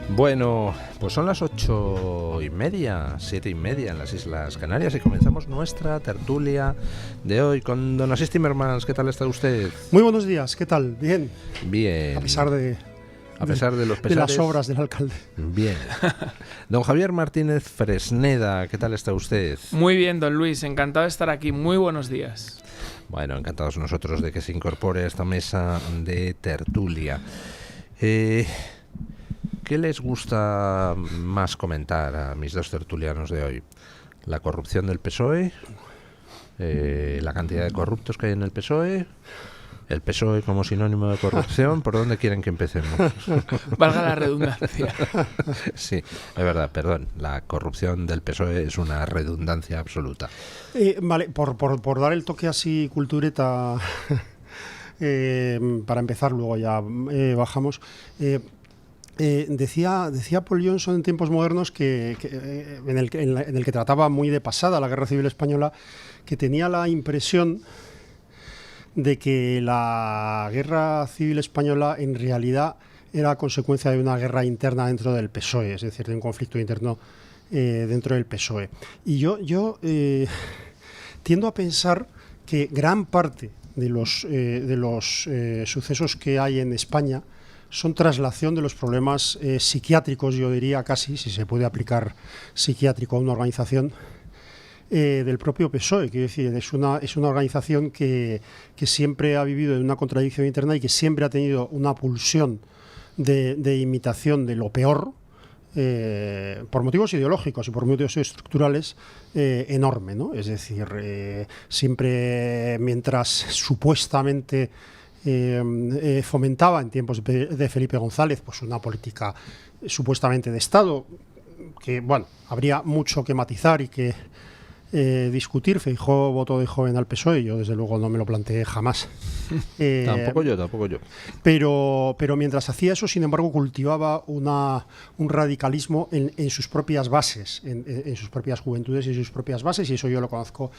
Bueno, pues son las 8:30, 7:30 en las Islas Canarias y comenzamos nuestra tertulia de hoy con don Asís Timmermans. ¿Qué tal está usted? Muy buenos días, ¿qué tal? Bien. Bien. A pesar de los pesares, de las obras del alcalde. Bien. Don Javier Martínez Fresneda, ¿qué tal está usted? Muy bien, don Luis, encantado de estar aquí. Muy buenos días. Bueno, encantados nosotros de que se incorpore a esta mesa de tertulia. ¿Qué les gusta más comentar a mis dos tertulianos de hoy? ¿La corrupción del PSOE? ¿La cantidad de corruptos que hay en el PSOE? ¿El PSOE como sinónimo de corrupción? ¿Por dónde quieren que empecemos? Valga la redundancia. Sí, es verdad, perdón. La corrupción del PSOE es una redundancia absoluta. Vale, por dar el toque así cultureta, para empezar, luego ya bajamos. Decía Paul Johnson en tiempos modernos en el que trataba muy de pasada la Guerra Civil Española, que tenía la impresión de que la Guerra Civil Española en realidad era consecuencia de una guerra interna dentro del PSOE, es decir, de un conflicto interno dentro del PSOE. Y yo tiendo a pensar que gran parte de los sucesos que hay en España son traslación de los problemas psiquiátricos, yo diría casi, si se puede aplicar psiquiátrico a una organización, del propio PSOE. Quiero decir, es una organización que siempre ha vivido en una contradicción interna y que siempre ha tenido una pulsión de imitación de lo peor, por motivos ideológicos y por motivos estructurales, enorme, ¿no? Es decir, siempre mientras supuestamente fomentaba en tiempos de Felipe González pues una política supuestamente de Estado, que bueno, habría mucho que matizar y que discutir. Feijóo votó de joven al PSOE, yo desde luego no me lo planteé jamás. Tampoco yo. Pero mientras hacía eso, sin embargo, cultivaba un radicalismo en sus propias bases, en sus propias juventudes y en sus propias bases, y eso yo lo conozco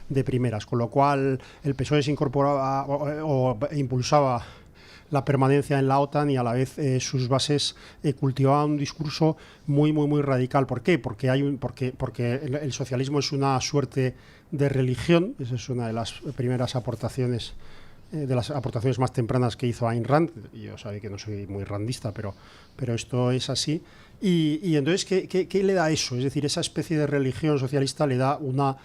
de primeras. Con lo cual, el PSOE se incorporaba o impulsaba la permanencia en la OTAN y a la vez sus bases cultivaban un discurso muy radical. ¿Por qué? Porque el socialismo es una suerte de religión. Esa es una de las primeras aportaciones, de las aportaciones más tempranas que hizo Ayn Rand. Yo sabía que no soy muy randista, pero esto es así. Y entonces, ¿qué le da eso? Es decir, esa especie de religión socialista le da una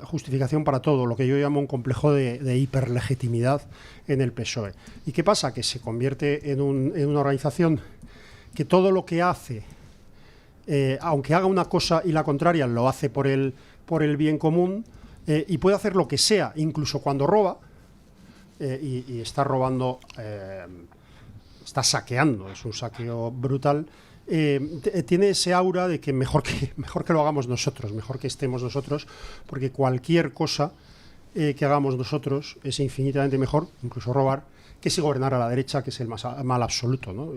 justificación para todo, lo que yo llamo un complejo de hiperlegitimidad en el PSOE. ¿Y qué pasa? Que se convierte en una organización que todo lo que hace, aunque haga una cosa y la contraria, lo hace por el bien común, y puede hacer lo que sea, incluso cuando roba, y está robando, está saqueando, es un saqueo brutal. Tiene ese aura de que mejor que lo hagamos nosotros, mejor que estemos nosotros, porque cualquier cosa que hagamos nosotros es infinitamente mejor, incluso robar, que si gobernar a la derecha, que es el mal absoluto, ¿no?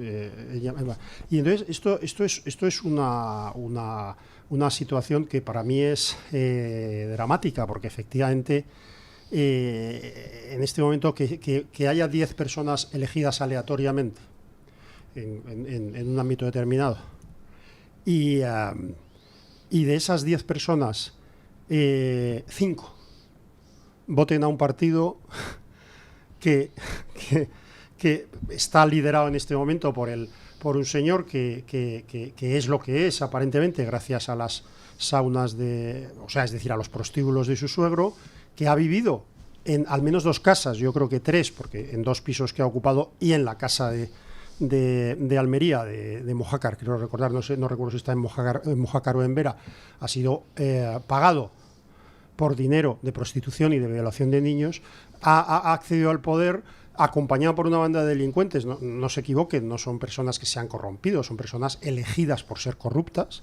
Y entonces esto es una situación que para mí es dramática, porque efectivamente en este momento que haya 10 personas elegidas aleatoriamente en un ámbito determinado y de esas 10 personas 5 voten a un partido que está liderado en este momento por un señor que es lo que es aparentemente gracias a las saunas es decir, a los prostíbulos de su suegro, que ha vivido en al menos 2 casas, yo creo que 3, porque en 2 pisos que ha ocupado, y en la casa de Almería, de Mojácar, quiero recordar, no recuerdo si está en Mojácar o en Vera, ha sido pagado por dinero de prostitución y de violación de niños, ha accedido al poder acompañado por una banda de delincuentes. No se equivoquen, no son personas que se han corrompido, son personas elegidas por ser corruptas,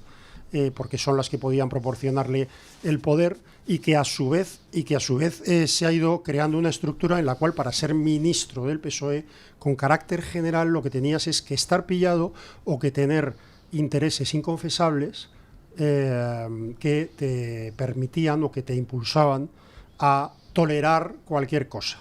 porque son las que podían proporcionarle el poder, y que a su vez se ha ido creando una estructura en la cual, para ser ministro del PSOE con carácter general, lo que tenías es que estar pillado o que tener intereses inconfesables que te permitían o que te impulsaban a tolerar cualquier cosa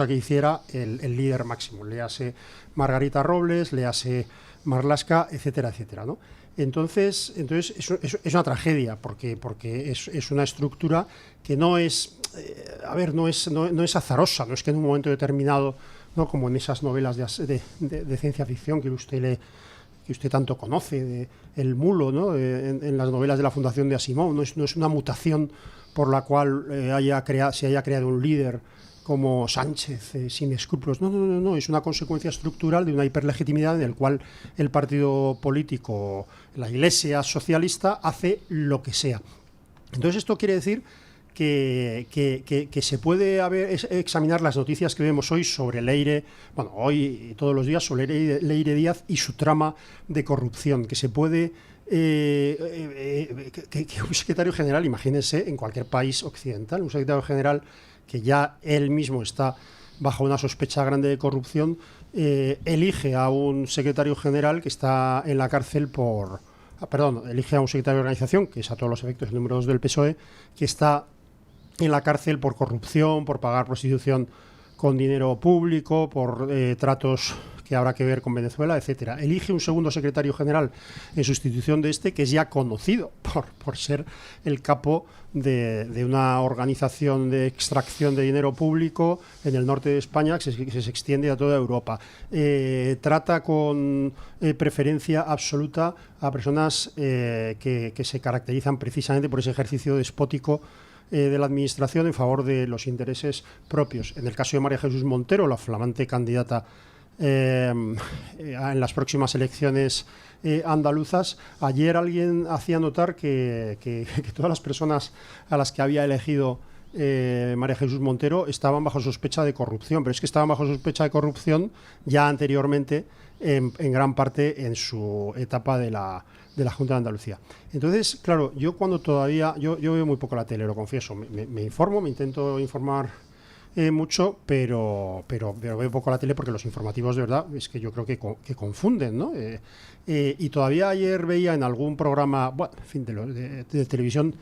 que hiciera el líder máximo. Léase Margarita Robles, léase Marlaska, etcétera, etcétera, ¿no? Entonces es una tragedia porque es una estructura que no es, no es azarosa, no es que en un momento determinado, ¿no?, como en esas novelas de ciencia ficción que usted tanto conoce, de El Mulo, ¿no?, en las novelas de la Fundación de Asimov, no es una mutación por la cual se haya creado un líder como Sánchez, sin escrúpulos. No, es una consecuencia estructural de una hiperlegitimidad en el cual el partido político, la Iglesia socialista, hace lo que sea. Entonces esto quiere decir que se puede examinar las noticias que vemos hoy sobre Leire, bueno, hoy y todos los días, sobre Leire Díaz y su trama de corrupción, que se puede... que un secretario general, imagínense, en cualquier país occidental, un secretario general que ya él mismo está bajo una sospecha grande de corrupción, elige a un secretario general que está en la cárcel elige a un secretario de organización, que es a todos los efectos el número 2 del PSOE, que está en la cárcel por corrupción, por pagar prostitución con dinero público, por tratos que habrá que ver con Venezuela, etcétera. Elige un segundo secretario general en sustitución de que es ya conocido por ser el capo de una organización de extracción de dinero público en el norte de España que se extiende a toda Europa. Trata con preferencia absoluta a personas que se caracterizan precisamente por ese ejercicio despótico de la administración en favor de los intereses propios. En el caso de María Jesús Montero, la flamante candidata en las próximas elecciones andaluzas, ayer alguien hacía notar que todas las personas a las que había elegido María Jesús Montero estaban bajo sospecha de corrupción, pero es que estaban bajo sospecha de corrupción ya anteriormente, en gran parte en su etapa de la Junta de Andalucía. Entonces, claro, yo veo muy poco la tele, lo confieso, me informo, me intento informar mucho, pero veo poco la tele porque los informativos de verdad es que yo creo que confunden, ¿no? Y todavía ayer veía en algún programa, bueno, en fin, de televisión,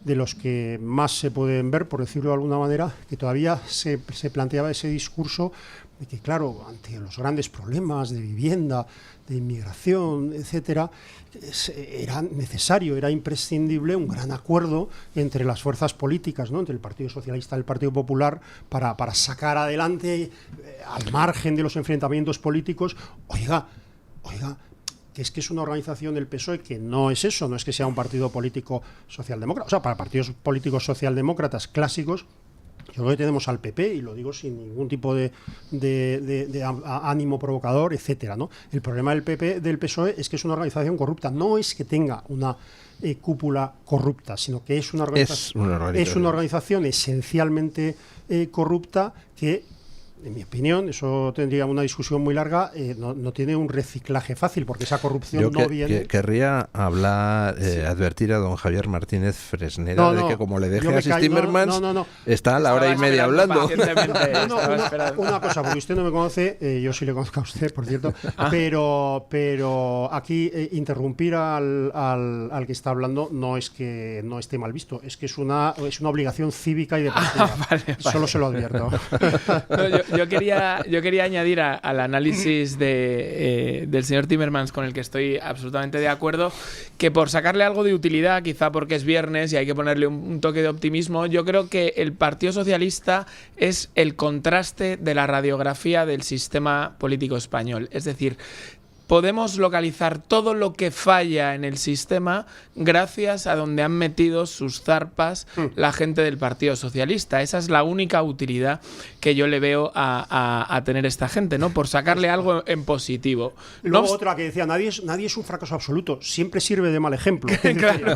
de los que más se pueden ver, por decirlo de alguna manera, que todavía se planteaba ese discurso de que, claro, ante los grandes problemas de vivienda, de inmigración, etcétera, era necesario, era imprescindible un gran acuerdo entre las fuerzas políticas, ¿no?, entre el Partido Socialista y el Partido Popular para sacar adelante, al margen de los enfrentamientos políticos, oiga, que es una organización del PSOE que no es eso, no es que sea un partido político socialdemócrata. O sea, para partidos políticos socialdemócratas clásicos, yo creo que tenemos al PP, y lo digo sin ningún tipo de ánimo provocador, etcétera, ¿no? El problema del PSOE es que es una organización corrupta. No es que tenga una cúpula corrupta, sino que es una organización esencialmente corrupta que, en mi opinión, eso tendría una discusión muy larga, no tiene un reciclaje fácil, porque esa corrupción viene... Querría hablar, advertir a don Javier Martínez Fresneda de que como le deje a Timmermans, está a la hora y media hablando. Una cosa, porque usted no me conoce, yo sí le conozco a usted, por cierto, pero aquí interrumpir al que está hablando no es que no esté mal visto, es que es una obligación cívica y deportiva. Vale. Solo se lo advierto. Yo quería añadir al análisis del señor Timmermans, con el que estoy absolutamente de acuerdo, que por sacarle algo de utilidad, quizá porque es viernes y hay que ponerle un toque de optimismo, yo creo que el Partido Socialista es el contraste de la radiografía del sistema político español. Es decir, podemos localizar todo lo que falla en el sistema gracias a donde han metido sus zarpas la gente del Partido Socialista. Esa es la única utilidad que yo le veo a tener esta gente, ¿no? Por sacarle algo en positivo. Luego otra que decía, nadie es un fracaso absoluto, siempre sirve de mal ejemplo. Claro.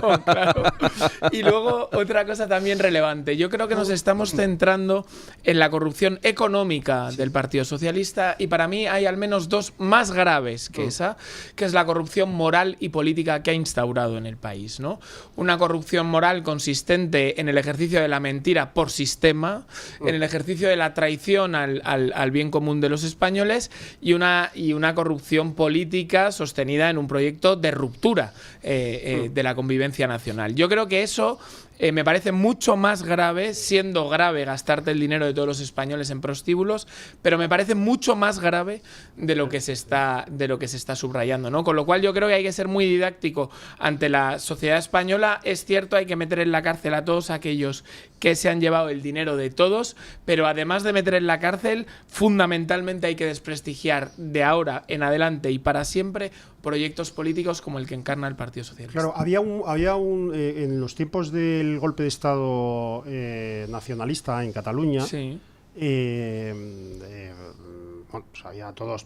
Y luego otra cosa también relevante. Yo creo que nos estamos centrando en la corrupción económica del Partido Socialista, y para mí hay al menos dos más graves que esa, que es la corrupción moral y política que ha instaurado en el país, ¿no? Una corrupción moral consistente en el ejercicio de la mentira por sistema, en el ejercicio de la traición al bien común de los españoles, y una corrupción política sostenida en un proyecto de ruptura de la convivencia nacional. Yo creo que eso me parece mucho más grave, siendo grave gastarte el dinero de todos los españoles en prostíbulos, pero me parece mucho más grave de lo que se está subrayando, ¿no? Con lo cual yo creo que hay que ser muy didáctico ante la sociedad española. Es cierto, hay que meter en la cárcel a todos aquellos que se han llevado el dinero de todos, pero además de meter en la cárcel, fundamentalmente hay que desprestigiar de ahora en adelante y para siempre proyectos políticos como el que encarna el Partido Socialista. Claro, había un en los tiempos del golpe de Estado nacionalista en Cataluña, Sí. Bueno, pues todos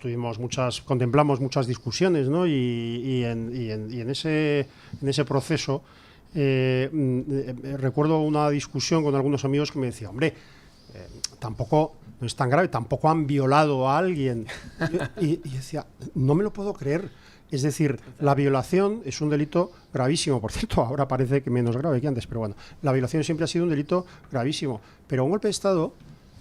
contemplamos muchas discusiones, ¿no? Y en ese proceso recuerdo una discusión con algunos amigos que me decían, hombre, tampoco no es tan grave, tampoco han violado a alguien. Y decía, no me lo puedo creer. Es decir, la violación es un delito gravísimo. Por cierto, ahora parece que menos grave que antes, pero bueno, la violación siempre ha sido un delito gravísimo. Pero un golpe de Estado,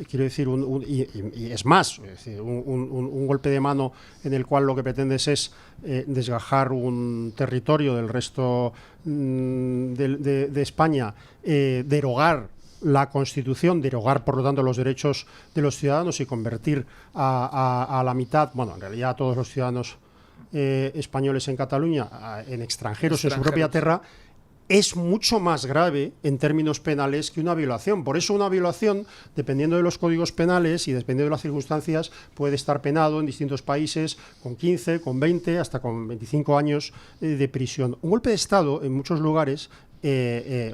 quiero decir, y es más, es decir, un golpe de mano en el cual lo que pretendes es desgajar un territorio del resto de España, derogar la Constitución, derogar por lo tanto los derechos de los ciudadanos y convertir a la mitad, bueno, en realidad a todos los ciudadanos españoles en Cataluña en extranjeros en su propia tierra, es mucho más grave en términos penales que una violación. Por eso una violación, dependiendo de los códigos penales y dependiendo de las circunstancias, puede estar penado en distintos países con 15, con 20, hasta con 25 años de prisión. Un golpe de Estado en muchos lugares, y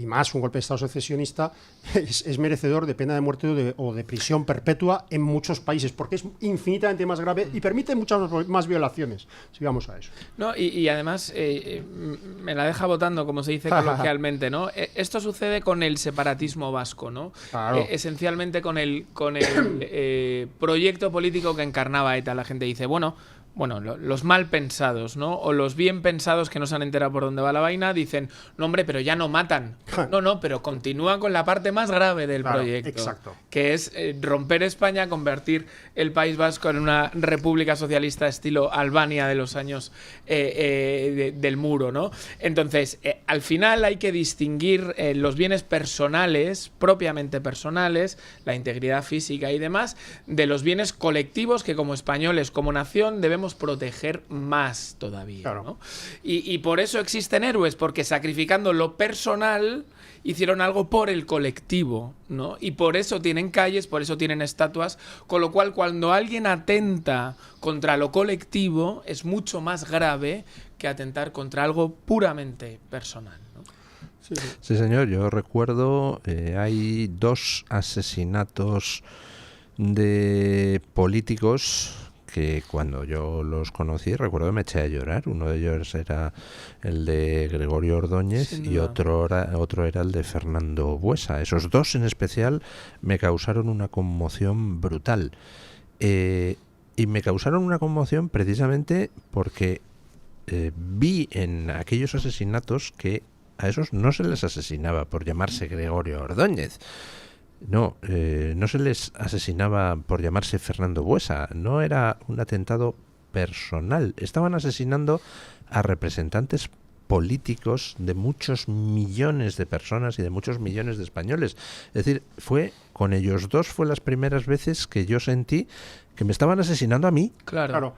más un golpe de Estado secesionista, es merecedor de pena de muerte o de prisión perpetua en muchos países, porque es infinitamente más grave y permite muchas más violaciones, si vamos a eso. No, y además me la deja votando, como se dice coloquialmente, ¿no? Esto sucede con el separatismo vasco, ¿no? Claro. Esencialmente con el proyecto político que encarnaba ETA. La gente dice, bueno, los mal pensados, ¿no? O los bien pensados que no se han enterado por dónde va la vaina, dicen, no, hombre, pero ya no matan. No, pero continúan con la parte más grave del proyecto. Exacto. Que es romper España, convertir el País Vasco en una república socialista estilo Albania de los años del muro, ¿no? Entonces, al final hay que distinguir los bienes personales, propiamente personales, la integridad física y demás, de los bienes colectivos que como españoles, como nación, debemos proteger más todavía, claro, ¿no? Y por eso existen héroes, porque sacrificando lo personal hicieron algo por el colectivo, ¿no? Y por eso tienen calles, por eso tienen estatuas, con lo cual cuando alguien atenta contra lo colectivo es mucho más grave que atentar contra algo puramente personal, ¿no? Sí, señor, yo recuerdo, hay 2 asesinatos de políticos que cuando yo los conocí, recuerdo que me eché a llorar. Uno de ellos era el de Gregorio Ordóñez y otro era el de Fernando Buesa. Esos 2 en especial me causaron una conmoción brutal. Y me causaron una conmoción precisamente porque vi en aquellos asesinatos que a esos no se les asesinaba por llamarse Gregorio Ordóñez. No, no se les asesinaba por llamarse Fernando Buesa, no era un atentado personal, estaban asesinando a representantes políticos de muchos millones de personas y de muchos millones de españoles. Es decir, con ellos 2 fue las primeras veces que yo sentí que me estaban asesinando a mí. Claro.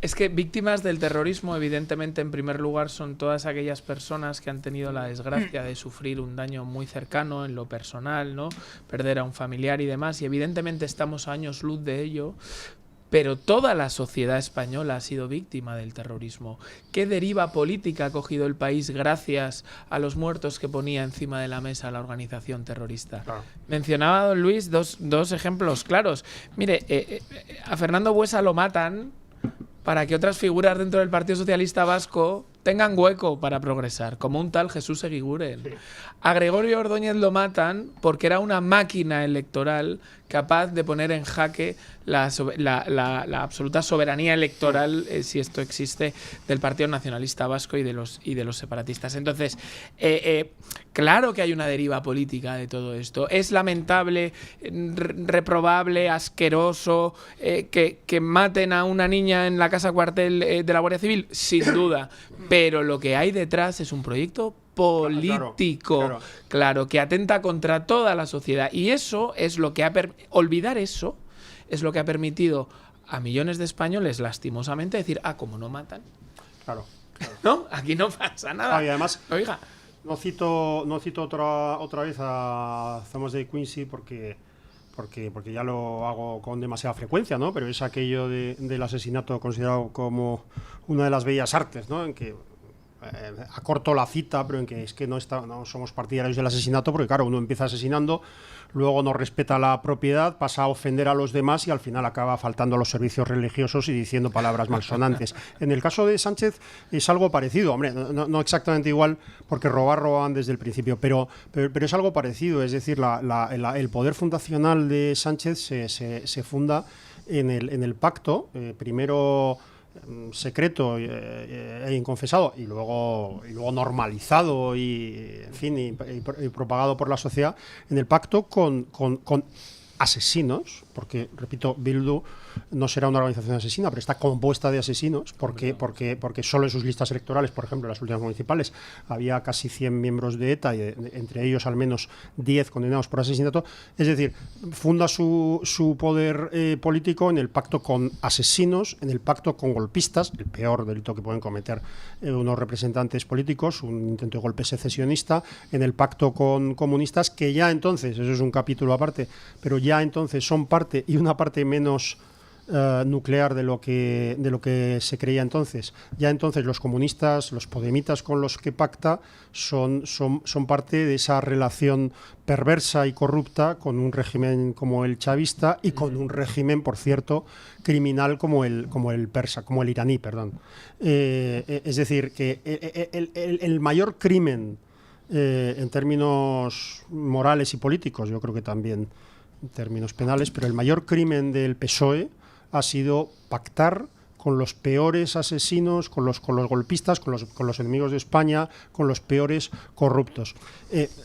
Es que víctimas del terrorismo, evidentemente, en primer lugar, son todas aquellas personas que han tenido la desgracia de sufrir un daño muy cercano en lo personal, ¿no? Perder a un familiar y demás, y evidentemente estamos a años luz de ello. Pero toda la sociedad española ha sido víctima del terrorismo. ¿Qué deriva política ha cogido el país gracias a los muertos que ponía encima de la mesa la organización terrorista? Claro. Mencionaba don Luis dos ejemplos claros. Mire, a Fernando Buesa lo matan para que otras figuras dentro del Partido Socialista Vasco tengan hueco para progresar, como un tal Jesús Eguiguren. Sí. A Gregorio Ordóñez lo matan porque era una máquina electoral capaz de poner en jaque la absoluta soberanía electoral, si esto existe, del Partido Nacionalista Vasco y de los separatistas. Entonces, claro que hay una deriva política de todo esto. Es lamentable, reprobable, asqueroso que maten a una niña en la casa cuartel de la Guardia Civil, sin duda. Pero lo que hay detrás es un proyecto político, claro, que atenta contra toda la sociedad. Y eso es lo que olvidar eso es lo que ha permitido a millones de españoles, lastimosamente, decir, como no matan. Claro. ¿No? Aquí no pasa nada. Y además, oiga, no cito otra vez a Thomas de Quincy porque ya lo hago con demasiada frecuencia, ¿no? Pero es aquello del asesinato considerado como una de las bellas artes, ¿no? En que acorto la cita, pero en que es que no somos partidarios del asesinato, porque claro, uno empieza asesinando, luego no respeta la propiedad, pasa a ofender a los demás y al final acaba faltando a los servicios religiosos y diciendo palabras malsonantes. En el caso de Sánchez es algo parecido, hombre, no exactamente igual, porque roban desde el principio, pero es algo parecido, es decir, el poder fundacional de Sánchez se funda en el pacto, primero secreto e inconfesado y luego normalizado y en fin y propagado por la sociedad, en el pacto con asesinos, porque repito, Bildu no será una organización asesina, pero está compuesta de asesinos, porque solo en sus listas electorales, por ejemplo, en las últimas municipales, había casi 100 miembros de ETA y entre ellos al menos 10 condenados por asesinato. Es decir, funda su poder político en el pacto con asesinos, en el pacto con golpistas, el peor delito que pueden cometer unos representantes políticos, un intento de golpe secesionista, en el pacto con comunistas, que ya entonces, eso es un capítulo aparte, pero ya entonces son parte y una parte menos nuclear de lo que se creía entonces. Ya entonces los comunistas, los podemitas con los que pacta son parte de esa relación perversa y corrupta con un régimen como el chavista y con un régimen, por cierto, criminal como el iraní, perdón. Es decir, que el mayor crimen en términos morales y políticos, yo creo que también en términos penales, pero el mayor crimen del PSOE ha sido pactar con los peores asesinos, con los golpistas, con los enemigos de España, con los peores corruptos.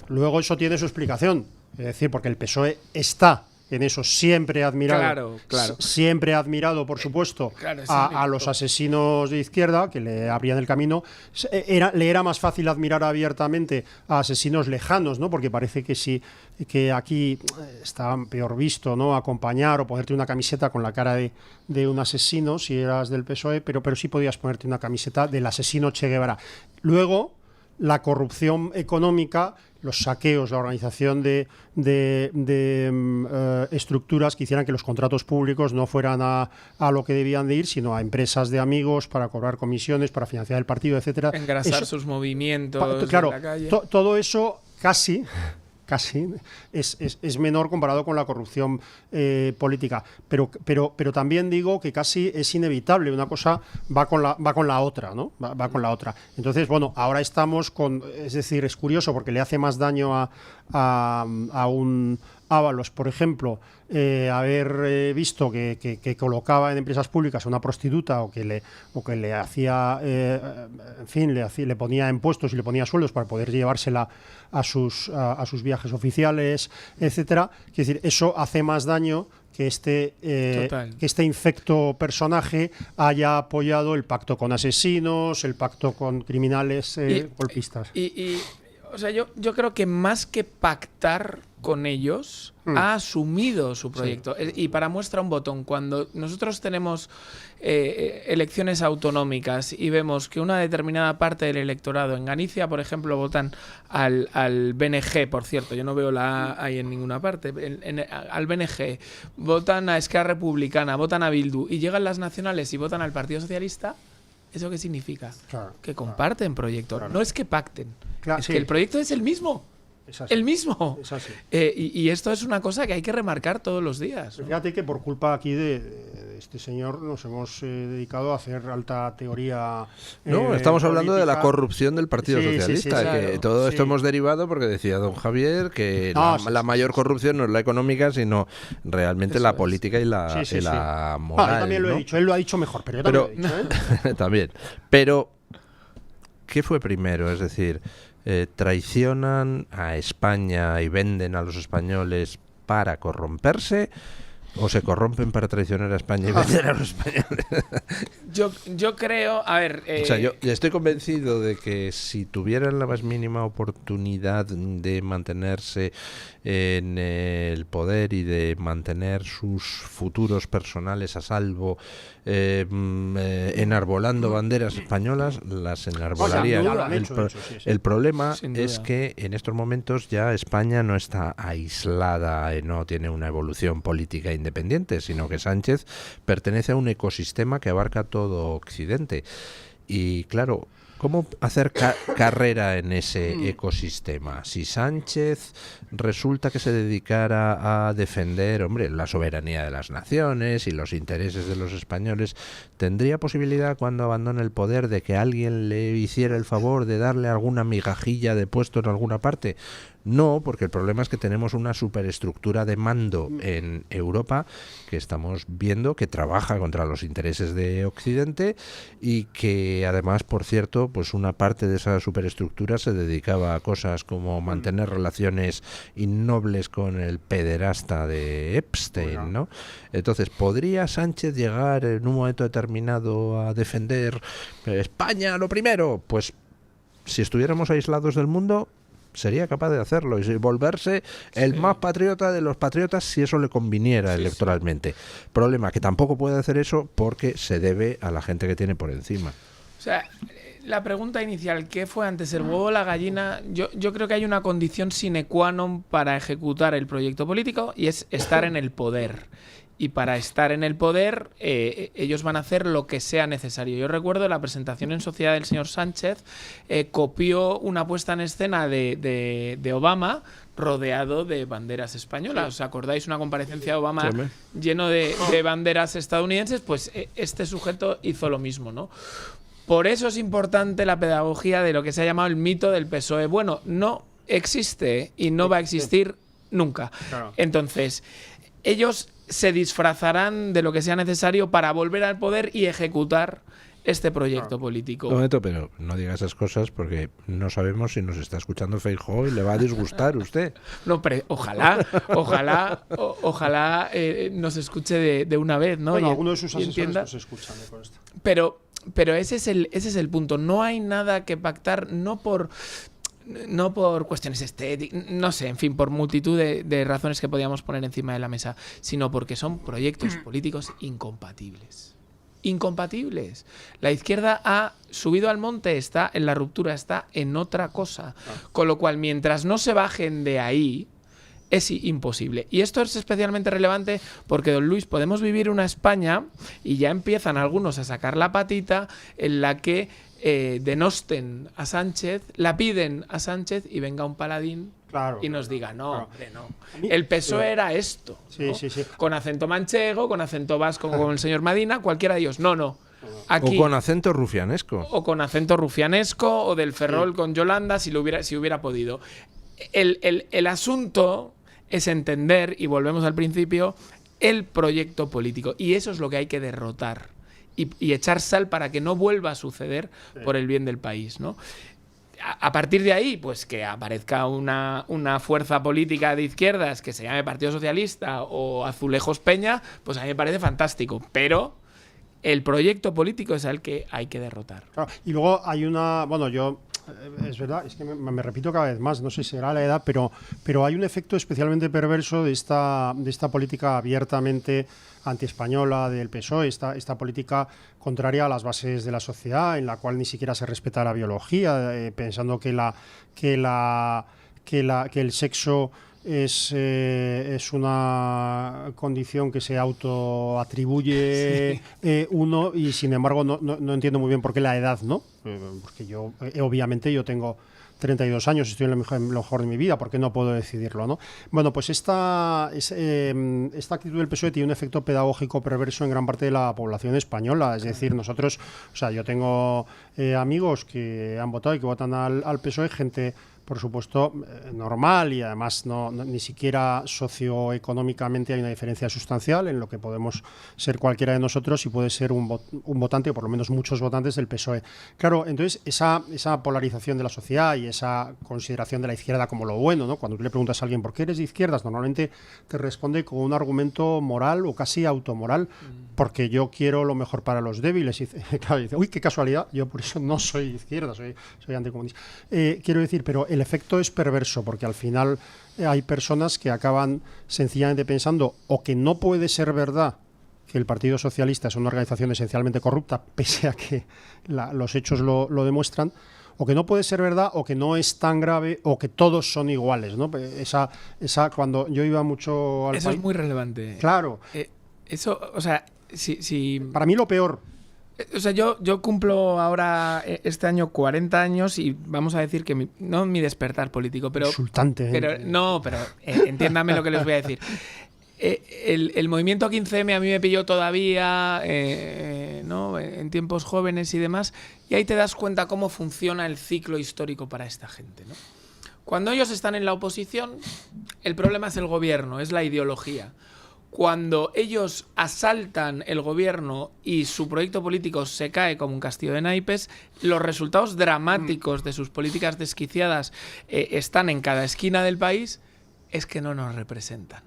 Luego eso tiene su explicación, es decir, porque el PSOE está en eso, siempre ha admirado, siempre ha admirado, por supuesto, a los asesinos de izquierda que le abrían el camino. Le era más fácil admirar abiertamente a asesinos lejanos, ¿no? Porque parece que aquí está peor visto, ¿no? Acompañar o ponerte una camiseta con la cara de un asesino si eras del PSOE, pero sí podías ponerte una camiseta del asesino Che Guevara. Luego, la corrupción económica, los saqueos, la organización de estructuras que hicieran que los contratos públicos no fueran a lo que debían de ir, sino a empresas de amigos para cobrar comisiones, para financiar el partido, etcétera. Engrasar sus movimientos claro, en la calle. Todo eso casi es menor comparado con la corrupción política, pero también digo que casi es inevitable, una cosa va con la otra, ¿no? Va con la otra. Entonces, bueno, ahora estamos es decir, es curioso porque le hace más daño a un Ábalos, por ejemplo, haber visto que colocaba en empresas públicas a una prostituta o que le hacía, en fin, le ponía impuestos y le ponía sueldos para poder llevársela a sus viajes oficiales, etcétera. Es decir, eso hace más daño que este infecto personaje haya apoyado el pacto con asesinos, el pacto con criminales golpistas. O sea, yo creo que más que pactar con ellos, ha asumido su proyecto. Sí. Y para muestra un botón, cuando nosotros tenemos elecciones autonómicas y vemos que una determinada parte del electorado, en Galicia, por ejemplo, votan al BNG, por cierto, yo no veo la A ahí en ninguna parte, al BNG, votan a Esquerra Republicana, votan a Bildu, y llegan las nacionales y votan al Partido Socialista, ¿eso qué significa? Claro, que comparten proyecto. Claro. No es que pacten, es que el proyecto es el mismo. Es así. El mismo. Es así. Y esto es una cosa que hay que remarcar todos los días, ¿no? Fíjate que por culpa aquí de este señor nos hemos dedicado a hacer alta teoría. No, estamos hablando de la corrupción del Partido Socialista, que claro, todo esto hemos derivado porque decía don Javier que la mayor corrupción no es la económica, sino realmente la política y la moral. Yo también lo he dicho, él lo ha dicho mejor, pero yo también lo he dicho, ¿eh? También. Pero, ¿qué fue primero? Es decir, traicionan a España y venden a los españoles para corromperse, ¿O se corrompen para traicionar a España y vender a los españoles? Yo creo, a ver... O sea, yo estoy convencido de que si tuvieran la más mínima oportunidad de mantenerse en el poder y de mantener sus futuros personales a salvo, enarbolando banderas españolas, las enarbolarían. El problema es que en estos momentos ya España no está aislada, no tiene una evolución política independiente, sino que Sánchez pertenece a un ecosistema que abarca todo Occidente. Y claro, ¿cómo hacer carrera en ese ecosistema? Si Sánchez resulta que se dedicara a defender, hombre, la soberanía de las naciones y los intereses de los españoles, ¿tendría posibilidad cuando abandone el poder de que alguien le hiciera el favor de darle alguna migajilla de puesto en alguna parte? No, porque el problema es que tenemos una superestructura de mando en Europa que estamos viendo que trabaja contra los intereses de Occidente y que además, por cierto, pues una parte de esa superestructura se dedicaba a cosas como mantener relaciones innobles con el pederasta de Epstein, ¿no? Entonces, ¿podría Sánchez llegar en un momento determinado a defender España lo primero? Pues si estuviéramos aislados del mundo, sería capaz de hacerlo y volverse el más patriota de los patriotas si eso le conviniera electoralmente. Problema que tampoco puede hacer eso porque se debe a la gente que tiene por encima. O sea, la pregunta inicial, ¿qué fue antes, el huevo o la gallina? Yo creo que hay una condición sine qua non para ejecutar el proyecto político y es estar en el poder. Y para estar en el poder, ellos van a hacer lo que sea necesario. Yo recuerdo la presentación en sociedad del señor Sánchez, copió una puesta en escena de Obama rodeado de banderas españolas. ¿Os acordáis una comparecencia de Obama lleno de banderas estadounidenses? Pues este sujeto hizo lo mismo, ¿no? Por eso es importante la pedagogía de lo que se ha llamado el mito del PSOE. Bueno, no existe y no va a existir nunca. Claro. Entonces, ellos se disfrazarán de lo que sea necesario para volver al poder y ejecutar este proyecto político. Un momento, pero no diga esas cosas porque no sabemos si nos está escuchando Feijóo y le va a disgustar usted. No, pero ojalá nos escuche de una vez, ¿no? Bueno, alguno de sus asesores nos escuchan con esto. Pero ese es el punto. No hay nada que pactar, no por cuestiones estéticas, no sé, en fin, por multitud de razones que podíamos poner encima de la mesa, sino porque son proyectos políticos incompatibles. Incompatibles. La izquierda ha subido al monte, está en la ruptura, está en otra cosa. Con lo cual, mientras no se bajen de ahí, es imposible. Y esto es especialmente relevante porque, don Luis, podemos vivir una España, y ya empiezan algunos a sacar la patita, en la que denosten a Sánchez, la piden a Sánchez y venga un paladín y nos diga, no, hombre, no. El PSOE era esto. Sí, ¿no? sí. Con acento manchego, con acento vasco, como el señor Madina, cualquiera de ellos. No. Aquí, o con acento rufianesco. O con acento rufianesco, o del Ferrol con Yolanda, si hubiera podido. El asunto es entender, y volvemos al principio, el proyecto político. Y eso es lo que hay que derrotar. Y echar sal para que no vuelva a suceder por el bien del país, ¿no? A partir de ahí, pues que aparezca una fuerza política de izquierdas que se llame Partido Socialista o Azulejos Peña, pues a mí me parece fantástico. Pero el proyecto político es el que hay que derrotar. Claro, y luego hay una... Bueno, es verdad, es que me repito cada vez más, no sé si será la edad, pero hay un efecto especialmente perverso de esta política abiertamente antiespañola del PSOE, esta política contraria a las bases de la sociedad, en la cual ni siquiera se respeta la biología, pensando que el sexo es una condición que se autoatribuye uno, y sin embargo no entiendo muy bien por qué la edad, ¿no? Porque yo, obviamente, yo tengo 32 años, estoy en lo mejor de mi vida, ¿por qué no puedo decidirlo, no? Bueno, pues esta actitud del PSOE tiene un efecto pedagógico perverso en gran parte de la población española. Es decir, nosotros, o sea, yo tengo amigos que han votado y que votan al PSOE, gente por supuesto, normal, y además ni siquiera socioeconómicamente hay una diferencia sustancial en lo que podemos ser cualquiera de nosotros y puede ser un votante, o por lo menos muchos votantes del PSOE. Claro, entonces esa polarización de la sociedad y esa consideración de la izquierda como lo bueno, ¿no? Cuando tú le preguntas a alguien por qué eres de izquierdas, normalmente te responde con un argumento moral o casi automoral, porque yo quiero lo mejor para los débiles. Y claro, dice, uy, qué casualidad, yo por eso no soy de izquierda, soy anticomunista. Quiero decir, pero el efecto es perverso, porque al final hay personas que acaban sencillamente pensando o que no puede ser verdad que el Partido Socialista es una organización esencialmente corrupta, pese a que los hechos lo demuestran, o que no puede ser verdad, o que no es tan grave, o que todos son iguales, ¿no? Cuando yo iba mucho al Eso país, es muy relevante. Claro. Eso, o sea, si Para mí lo peor. O sea, yo cumplo ahora este año 40 años y vamos a decir que no mi despertar político, pero... Insultante. Pero entiéndame lo que les voy a decir. El movimiento 15M a mí me pilló todavía, ¿no? En tiempos jóvenes y demás, y ahí te das cuenta cómo funciona el ciclo histórico para esta gente, ¿no? Cuando ellos están en la oposición, el problema es el gobierno, es la ideología. Cuando ellos asaltan el gobierno y su proyecto político se cae como un castillo de naipes, los resultados dramáticos de sus políticas desquiciadas están en cada esquina del país, es que no nos representan.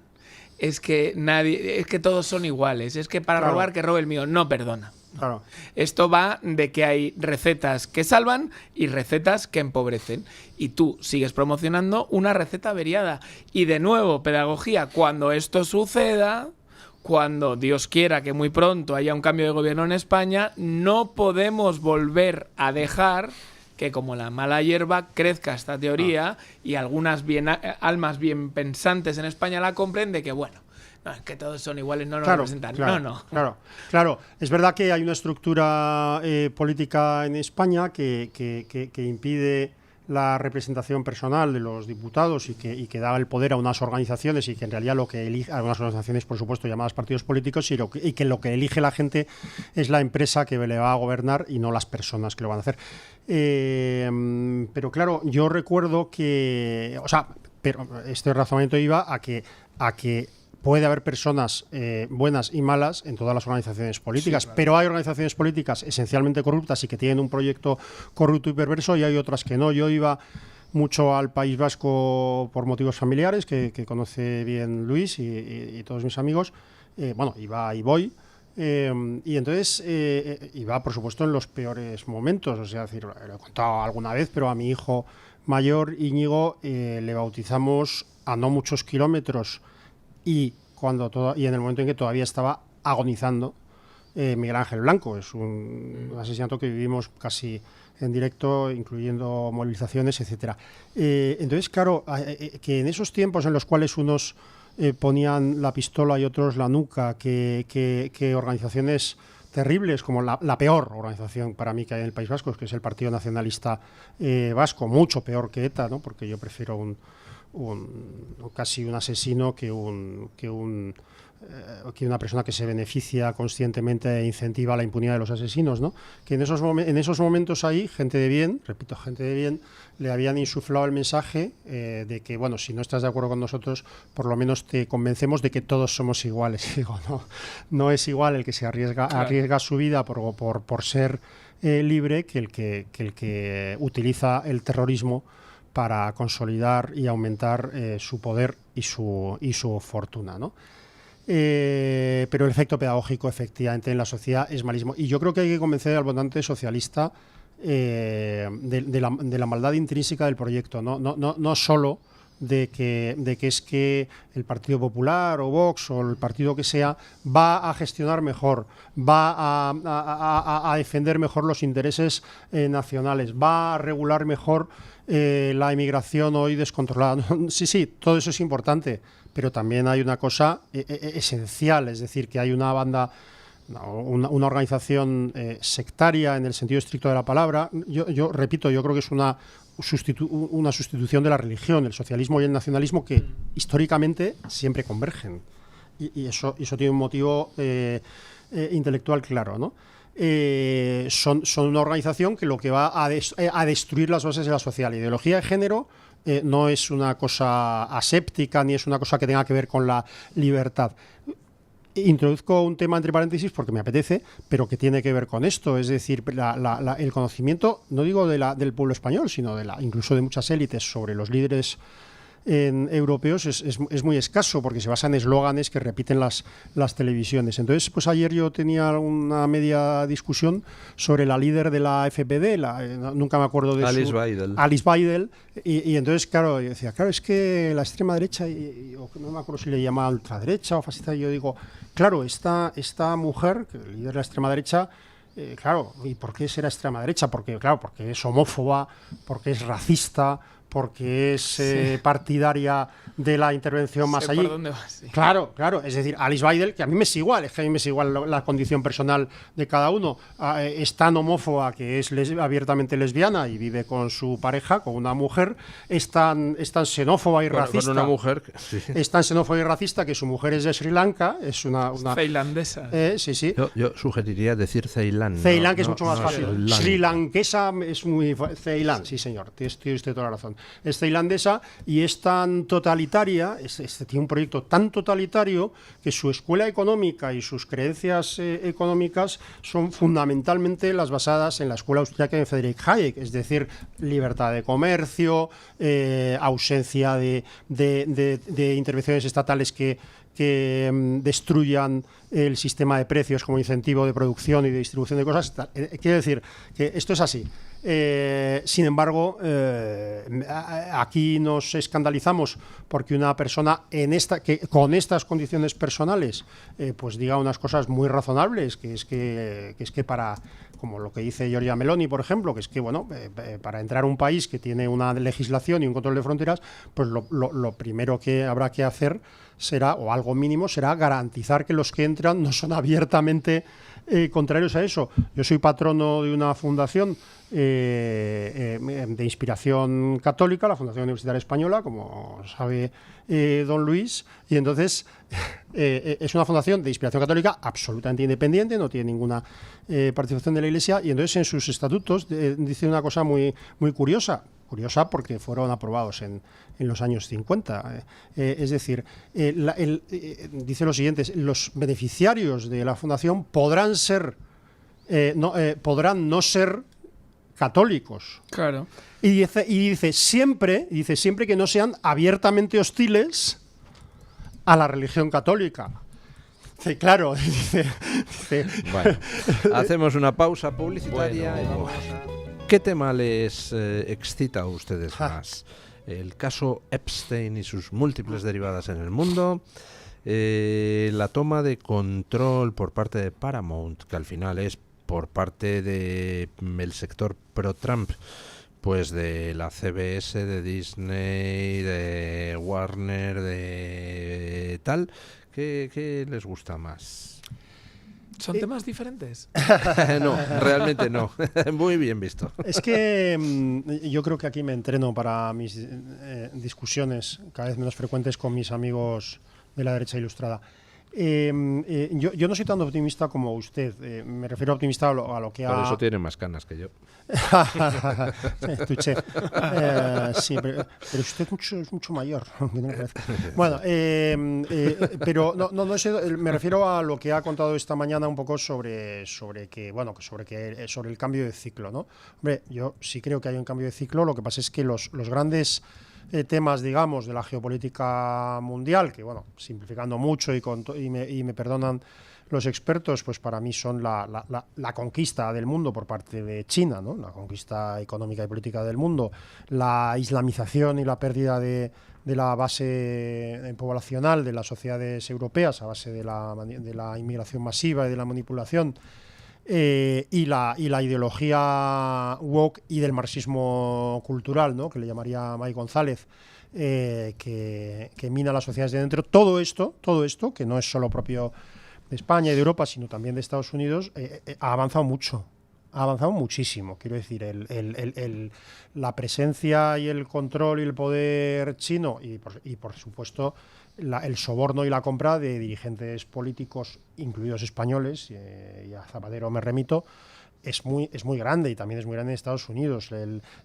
Es que todos son iguales. Es que para robar, que robe el mío. No perdona. Claro. Esto va de que hay recetas que salvan y recetas que empobrecen. Y tú sigues promocionando una receta averiada. Y de nuevo, pedagogía, cuando esto suceda, cuando Dios quiera que muy pronto haya un cambio de gobierno en España, no podemos volver a dejar que como la mala hierba crezca esta teoría y algunas almas bien pensantes en España la compren de que, bueno, no, es que todos son iguales, no nos representan. Claro. Es verdad que hay una estructura política en España que impide la representación personal de los diputados y que da el poder a unas organizaciones y que en realidad lo que elige, a unas organizaciones por supuesto llamadas partidos políticos, y que lo que elige la gente es la empresa que le va a gobernar y no las personas que lo van a hacer. Pero claro, yo recuerdo que, pero este razonamiento iba a que puede haber personas buenas y malas en todas las organizaciones políticas, sí, claro. Pero hay organizaciones políticas esencialmente corruptas y que tienen un proyecto corrupto y perverso, y hay otras que no. Yo iba mucho al País Vasco por motivos familiares, que conoce bien Luis y todos mis amigos. Iba y voy. Y entonces iba, por supuesto, en los peores momentos. O sea, lo he contado alguna vez, pero a mi hijo mayor, Íñigo, le bautizamos a no muchos kilómetros. Y en el momento en que todavía estaba agonizando Miguel Ángel Blanco. Es un asesinato que vivimos casi en directo, incluyendo movilizaciones, etcétera. Entonces, claro, que en esos tiempos en los cuales unos ponían la pistola y otros la nuca, que organizaciones terribles, como la peor organización para mí que hay en el País Vasco, que es el Partido Nacionalista Vasco, mucho peor que ETA, ¿no? Porque yo prefiero casi un asesino que una persona que se beneficia conscientemente e incentiva la impunidad de los asesinos, ¿no? Que en esos momentos ahí, gente de bien, le habían insuflado el mensaje de que, bueno, si no estás de acuerdo con nosotros, por lo menos te convencemos de que todos somos iguales. Y digo, no es igual el que se arriesga su vida por ser libre que el que utiliza el terrorismo para consolidar y aumentar su poder y su fortuna, ¿no? Pero el efecto pedagógico, efectivamente, en la sociedad es malísimo. Y yo creo que hay que convencer al votante socialista de la maldad intrínseca del proyecto, no solo de que es que el Partido Popular o Vox o el partido que sea va a gestionar mejor, va a defender mejor los intereses nacionales, va a regular mejor la inmigración hoy descontrolada. Sí, todo eso es importante, pero también hay una cosa esencial, es decir, que hay una banda, una organización sectaria en el sentido estricto de la palabra. Yo repito, yo creo que es una sustitución de la religión, el socialismo y el nacionalismo, que históricamente siempre convergen. Y eso tiene un motivo intelectual claro, ¿no? Son una organización que lo que va a destruir las bases de la sociedad. La ideología de género no es una cosa aséptica ni es una cosa que tenga que ver con la libertad. Introduzco un tema entre paréntesis porque me apetece, pero que tiene que ver con esto, es decir, el conocimiento, no digo del pueblo español, sino incluso de muchas élites sobre los líderes europeos es muy escaso porque se basa en eslóganes que repiten las televisiones. Entonces, pues ayer yo tenía una media discusión sobre la líder de la FPD, nunca me acuerdo de Alice Weidel. Alice Weidel, y entonces, claro, yo decía, claro, es que la extrema derecha, o no me acuerdo si le llamaba ultraderecha o fascista, y yo digo, claro, esta mujer, que el líder de la extrema derecha, claro, ¿y por qué será extrema derecha? Porque es homófoba, porque es racista, porque es partidaria de la intervención más allí. ¿Por dónde vas? Sí. Claro, es decir, Alice Weidel, que a mí me es igual, la condición personal de cada uno, es tan homófoba que es abiertamente lesbiana y vive con su pareja, con una mujer, es tan xenófoba y racista. Con una mujer. Sí. Es tan xenófoba y racista que su mujer es de Sri Lanka, es una tailandesa. Sí. Yo sugeriría decir Ceilán. Ceilán, que es mucho más fácil. Sri Lankesa es muy Ceilán, sí señor, tiene usted toda la razón. Es tailandesa y es tan totalitaria, tiene un proyecto tan totalitario que su escuela económica y sus creencias económicas son fundamentalmente las basadas en la escuela austríaca de Friedrich Hayek, es decir, libertad de comercio, ausencia de intervenciones estatales que destruyan el sistema de precios como incentivo de producción y de distribución de cosas. Quiero decir que esto es así. Sin embargo, aquí nos escandalizamos porque una persona que con estas condiciones personales pues diga unas cosas muy razonables, que es que para, como lo que dice Giorgia Meloni, por ejemplo, que es que para entrar a un país que tiene una legislación y un control de fronteras, pues lo primero que habrá que hacer será, o algo mínimo, será garantizar que los que entran no son abiertamente contrarios a eso. Yo soy patrono de una fundación de inspiración católica, la Fundación Universitaria Española, como sabe don Luis, y entonces es una fundación de inspiración católica absolutamente independiente, no tiene ninguna participación de la Iglesia, y entonces en sus estatutos dice una cosa muy, muy curiosa porque fueron aprobados en los años 50. Es decir, dice lo siguiente: los beneficiarios de la fundación podrán no ser católicos. Claro. Y dice siempre que no sean abiertamente hostiles a la religión católica. Claro, dice. Bueno, hacemos una pausa publicitaria y vamos a... ¿Qué tema les excita a ustedes más? ¿El caso Epstein y sus múltiples derivadas en el mundo? ¿La toma de control por parte de Paramount, que al final es por parte del sector pro-Trump, pues de la CBS, de Disney, de Warner, de tal? ¿Qué les gusta más? ¿Son temas diferentes? No, realmente no. Muy bien visto. Es que yo creo que aquí me entreno para mis discusiones cada vez menos frecuentes con mis amigos de la derecha ilustrada. Yo no soy tan optimista como usted. Me refiero a optimista a lo que ha... Por eso tiene más canas que yo. Tuché. Sí, pero usted es mucho mayor. Bueno, pero no sé, me refiero a lo que ha contado esta mañana un poco sobre el cambio de ciclo, ¿no? Hombre, yo sí creo que hay un cambio de ciclo. Lo que pasa es que los grandes temas, digamos, de la geopolítica mundial, que, bueno, simplificando mucho y me perdonan los expertos, pues para mí son la conquista del mundo por parte de China, ¿no? La conquista económica y política del mundo, la islamización y la pérdida de la base poblacional de las sociedades europeas a base de la inmigración masiva y de la manipulación, y la ideología woke y del marxismo cultural, ¿no? Que le llamaría Mike González, que mina las sociedades de dentro. Todo esto, que no es solo propio de España y de Europa, sino también de Estados Unidos, ha avanzado mucho. Ha avanzado muchísimo. Quiero decir, la presencia y el control y el poder chino y por supuesto, el soborno y la compra de dirigentes políticos, incluidos españoles, y a Zapatero me remito, es muy grande y también es muy grande en Estados Unidos.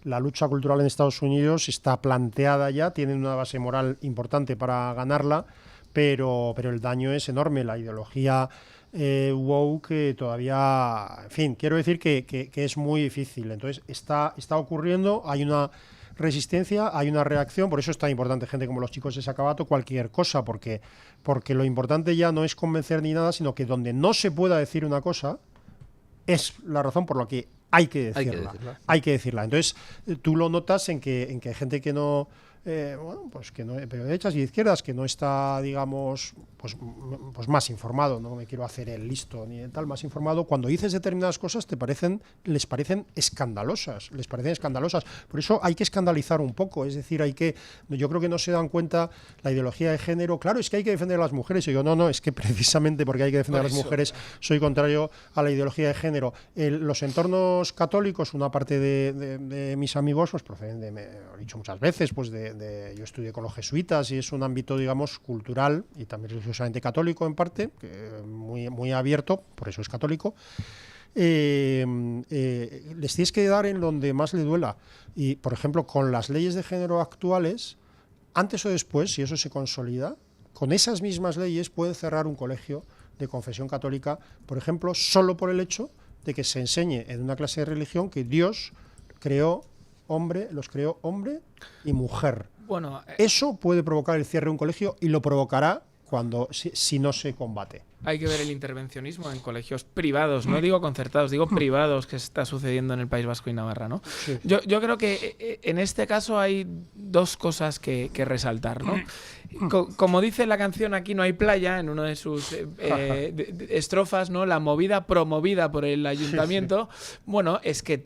La lucha cultural en Estados Unidos está planteada ya, tienen una base moral importante para ganarla, pero el daño es enorme. La ideología woke todavía, en fin, quiero decir que es muy difícil. Entonces está ocurriendo, hay una resistencia, hay una reacción, por eso es tan importante gente como los chicos de Sacabato, cualquier cosa, porque lo importante ya no es convencer ni nada, sino que donde no se pueda decir una cosa es la razón por la que hay que decirla. Hay que decirla. Entonces, tú lo notas en que hay gente que no, bueno, pues que no, pero de derechas y de izquierdas, que no está, digamos, pues más informado, no me quiero hacer el listo ni tal, más informado, cuando dices determinadas cosas les parecen escandalosas, por eso hay que escandalizar un poco, es decir, yo creo que no se dan cuenta la ideología de género, claro, es que hay que defender a las mujeres, y yo, no, es que precisamente porque hay que defender a las mujeres, soy contrario a la ideología de género. Los entornos católicos, una parte de mis amigos, pues proceden de, lo he dicho muchas veces, pues yo estudié con los jesuitas y es un ámbito, digamos, cultural y también religiosamente católico en parte, muy abierto, por eso es católico. Les tienes que dar en donde más le duela. Y, por ejemplo, con las leyes de género actuales, antes o después, si eso se consolida, con esas mismas leyes pueden cerrar un colegio de confesión católica, por ejemplo, solo por el hecho de que se enseñe en una clase de religión que Dios los creó hombre y mujer. Bueno, eso puede provocar el cierre de un colegio y lo provocará si no se combate. Hay que ver el intervencionismo en colegios privados, no digo concertados, digo privados, que está sucediendo en el País Vasco y Navarra, ¿no? Sí. Yo creo que en este caso hay dos cosas que resaltar, ¿no? Como dice la canción Aquí no hay playa, en una de sus estrofas, ¿no? La movida promovida por el ayuntamiento, sí. Bueno, es que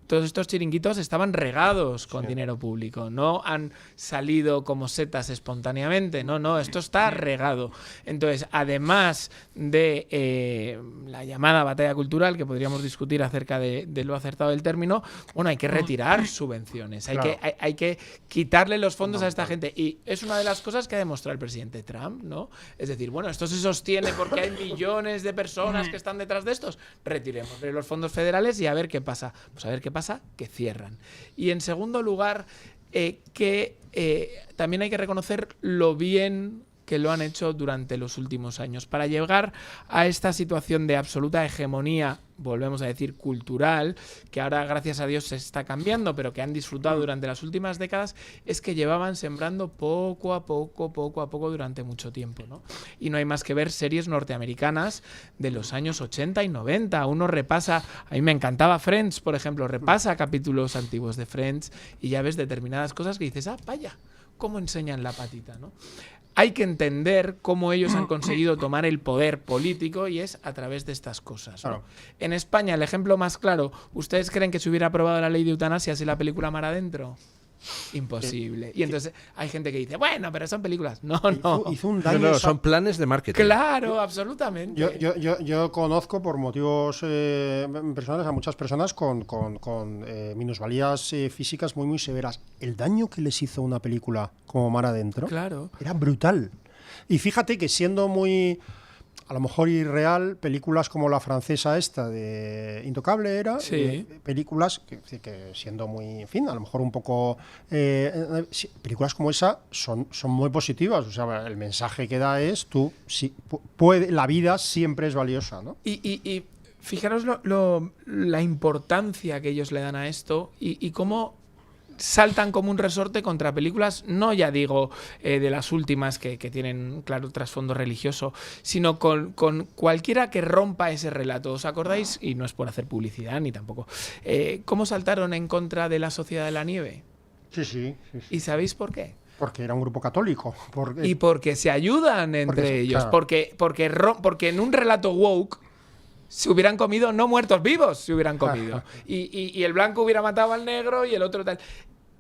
todos estos chiringuitos estaban regados con dinero público, no han salido como setas espontáneamente, no, esto está regado. Entonces, además de la llamada batalla cultural, que podríamos discutir acerca de lo acertado del término, bueno, hay que retirar subvenciones, hay que quitarle los fondos a esta gente. Y es una de las cosas que ha demostrado el presidente Trump, ¿no? Es decir, bueno, esto se sostiene porque hay millones de personas que están detrás de estos, retiremos los fondos federales y a ver qué pasa. Pues a ver qué pasa, que cierran. Y en segundo lugar, también hay que reconocer lo bien que lo han hecho durante los últimos años. Para llegar a esta situación de absoluta hegemonía, volvemos a decir, cultural, que ahora, gracias a Dios, se está cambiando, pero que han disfrutado durante las últimas décadas, es que llevaban sembrando poco a poco durante mucho tiempo, ¿no? Y no hay más que ver series norteamericanas de los años 80 y 90. Uno repasa, a mí me encantaba Friends, por ejemplo, repasa capítulos antiguos de Friends y ya ves determinadas cosas que dices, vaya, cómo enseñan la patita, ¿no? Hay que entender cómo ellos han conseguido tomar el poder político y es a través de estas cosas, ¿no? Claro. En España, el ejemplo más claro, ¿ustedes creen que se hubiera aprobado la ley de eutanasia si la película Mar Adentro? Imposible. Y entonces hay gente que dice, bueno, pero son películas. No. Hizo un daño. No, son planes de marketing. Claro, absolutamente. Yo conozco por motivos personales a muchas personas con minusvalías físicas muy severas. El daño que les hizo una película como Mar Adentro era brutal. Y fíjate que siendo muy, a lo mejor irreal, películas como la francesa esta de Intocable era, películas que siendo muy, en fin, a lo mejor un poco, películas como esa son muy positivas, o sea, el mensaje que da es la vida siempre es valiosa, ¿no? Y fijaros la importancia que ellos le dan a esto y cómo saltan como un resorte contra películas, no ya digo de las últimas que tienen claro trasfondo religioso, sino con cualquiera que rompa ese relato. ¿Os acordáis? Y no es por hacer publicidad ni tampoco. ¿Cómo saltaron en contra de La Sociedad de la Nieve? Sí. ¿Y sabéis por qué? Porque era un grupo católico. Y porque se ayudan entre ellos. Claro. Porque en un relato woke se hubieran comido, no muertos vivos, se hubieran comido. Y el blanco hubiera matado al negro y el otro tal.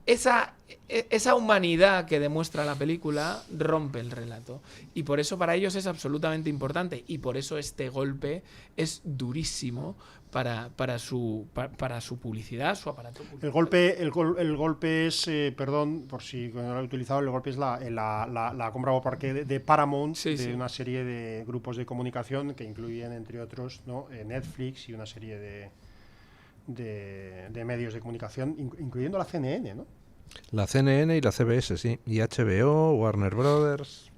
Esa humanidad que demuestra la película rompe el relato. Y por eso para ellos es absolutamente importante. Y por eso este golpe es durísimo para su publicidad, su aparato El publicitario. golpe es, perdón, por si no lo he utilizado, el golpe es la compra por parte de Paramount, de una serie de grupos de comunicación que incluyen, entre otros, ¿no? Netflix y una serie de medios de comunicación, incluyendo la CNN, ¿no? La CNN y la CBS, sí. Y HBO, Warner Brothers.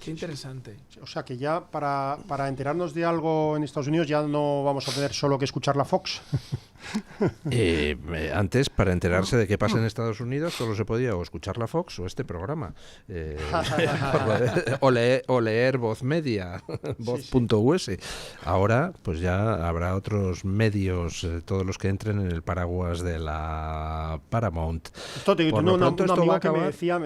Qué interesante. O sea que ya para enterarnos de algo en Estados Unidos ya no vamos a tener solo que escuchar la Fox. Antes, para enterarse de qué pasa en Estados Unidos, solo se podía o escuchar la Fox o este programa. O leer Voz Media, voz.us. Ahora, pues ya habrá otros medios, todos los que entren en el paraguas de la Paramount. Un amigo que me decía,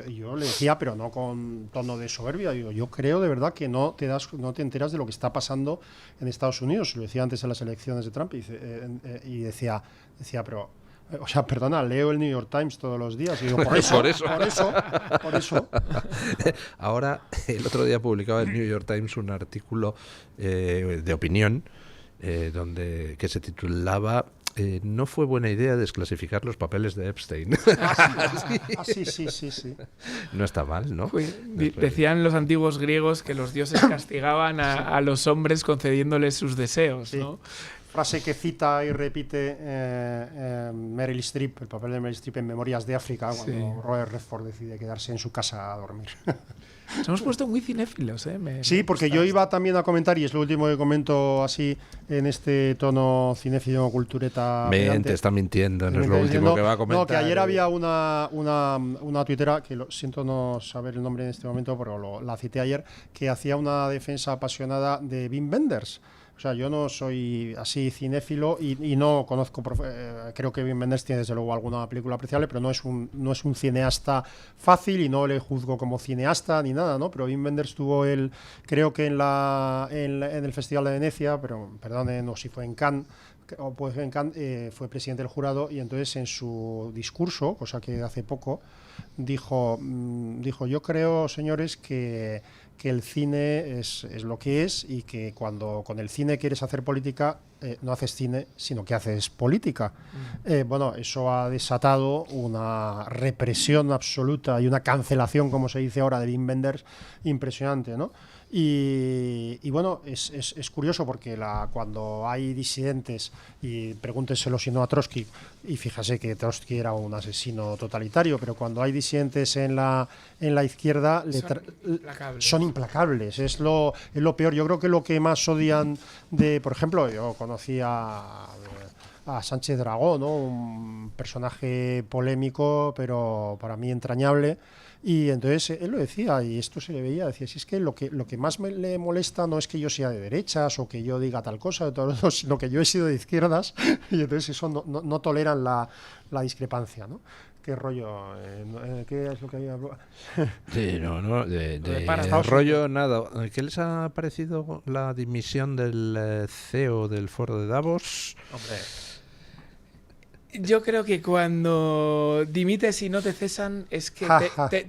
yo le decía, pero no con tono de soberbia, yo creo de verdad que no te enteras de lo que está pasando en Estados Unidos. Lo decía antes en las elecciones de Trump y decía, pero, o sea, perdona, leo el New York Times todos los días y digo, por eso. Ahora, el otro día publicaba el New York Times un artículo de opinión que se titulaba no fue buena idea desclasificar los papeles de Epstein. Sí. No está mal, ¿no? Decían los antiguos griegos que los dioses castigaban a los hombres concediéndoles sus deseos, ¿no? Frase que cita y repite Meryl Streep, el papel de Meryl Streep en Memorias de África, cuando Robert Redford decide quedarse en su casa a dormir. Nos hemos puesto muy cinéfilos, ¿eh? Sí, porque yo iba también a comentar, y es lo último que comento así en este tono cinéfilo cultureta. Te está mintiendo, no es lo último que va a comentar. No, que ayer había una tuitera, que siento no saber el nombre en este momento, pero la cité ayer, que hacía una defensa apasionada de Wim Wenders. O sea, yo no soy así cinéfilo y no conozco, creo que Wim Wenders tiene desde luego alguna película apreciable, pero no es un cineasta fácil y no le juzgo como cineasta ni nada, ¿no? Pero Wim Wenders tuvo creo que en el Festival de Venecia, pero perdonen, o si fue en Cannes, fue presidente del jurado y entonces en su discurso, cosa que hace poco, dijo yo creo, señores, que el cine es lo que es y que cuando con el cine quieres hacer política, no haces cine, sino que haces política. Bueno, eso ha desatado una represión absoluta y una cancelación, como se dice ahora, de Wim Wenders impresionante, ¿no? Y bueno, es curioso porque cuando hay disidentes, y pregúntenselo si no a Trotsky, y fíjese que Trotsky era un asesino totalitario, pero cuando hay disidentes en la izquierda son implacables, es lo peor. Yo creo que lo que más odian por ejemplo, yo conocí a Sánchez Dragó, ¿no? Un personaje polémico, pero para mí entrañable. Y entonces él lo decía, y esto se le veía, decía, si es que lo que más le molesta no es que yo sea de derechas o que yo diga tal cosa, sino que yo he sido de izquierdas, y entonces eso no toleran la discrepancia, ¿no? ¿Qué rollo? ¿Qué es lo que había? Sí, no, de rollo nada. ¿Qué les ha parecido la dimisión del CEO del Foro de Davos? Hombre, yo creo que cuando dimites y no te cesan es que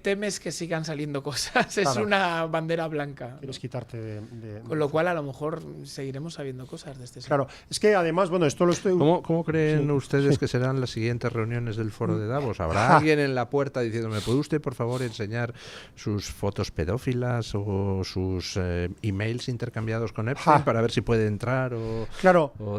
temes que sigan saliendo cosas. Claro. Es una bandera blanca. Quieres quitarte Con lo cual a lo mejor seguiremos sabiendo cosas de este Claro, es que además, bueno, esto lo estoy... ¿Cómo creen ustedes que serán las siguientes reuniones del Foro de Davos? ¿Habrá alguien en la puerta diciéndome, ¿puede usted por favor enseñar sus fotos pedófilas o sus emails intercambiados con Epstein para ver si puede entrar o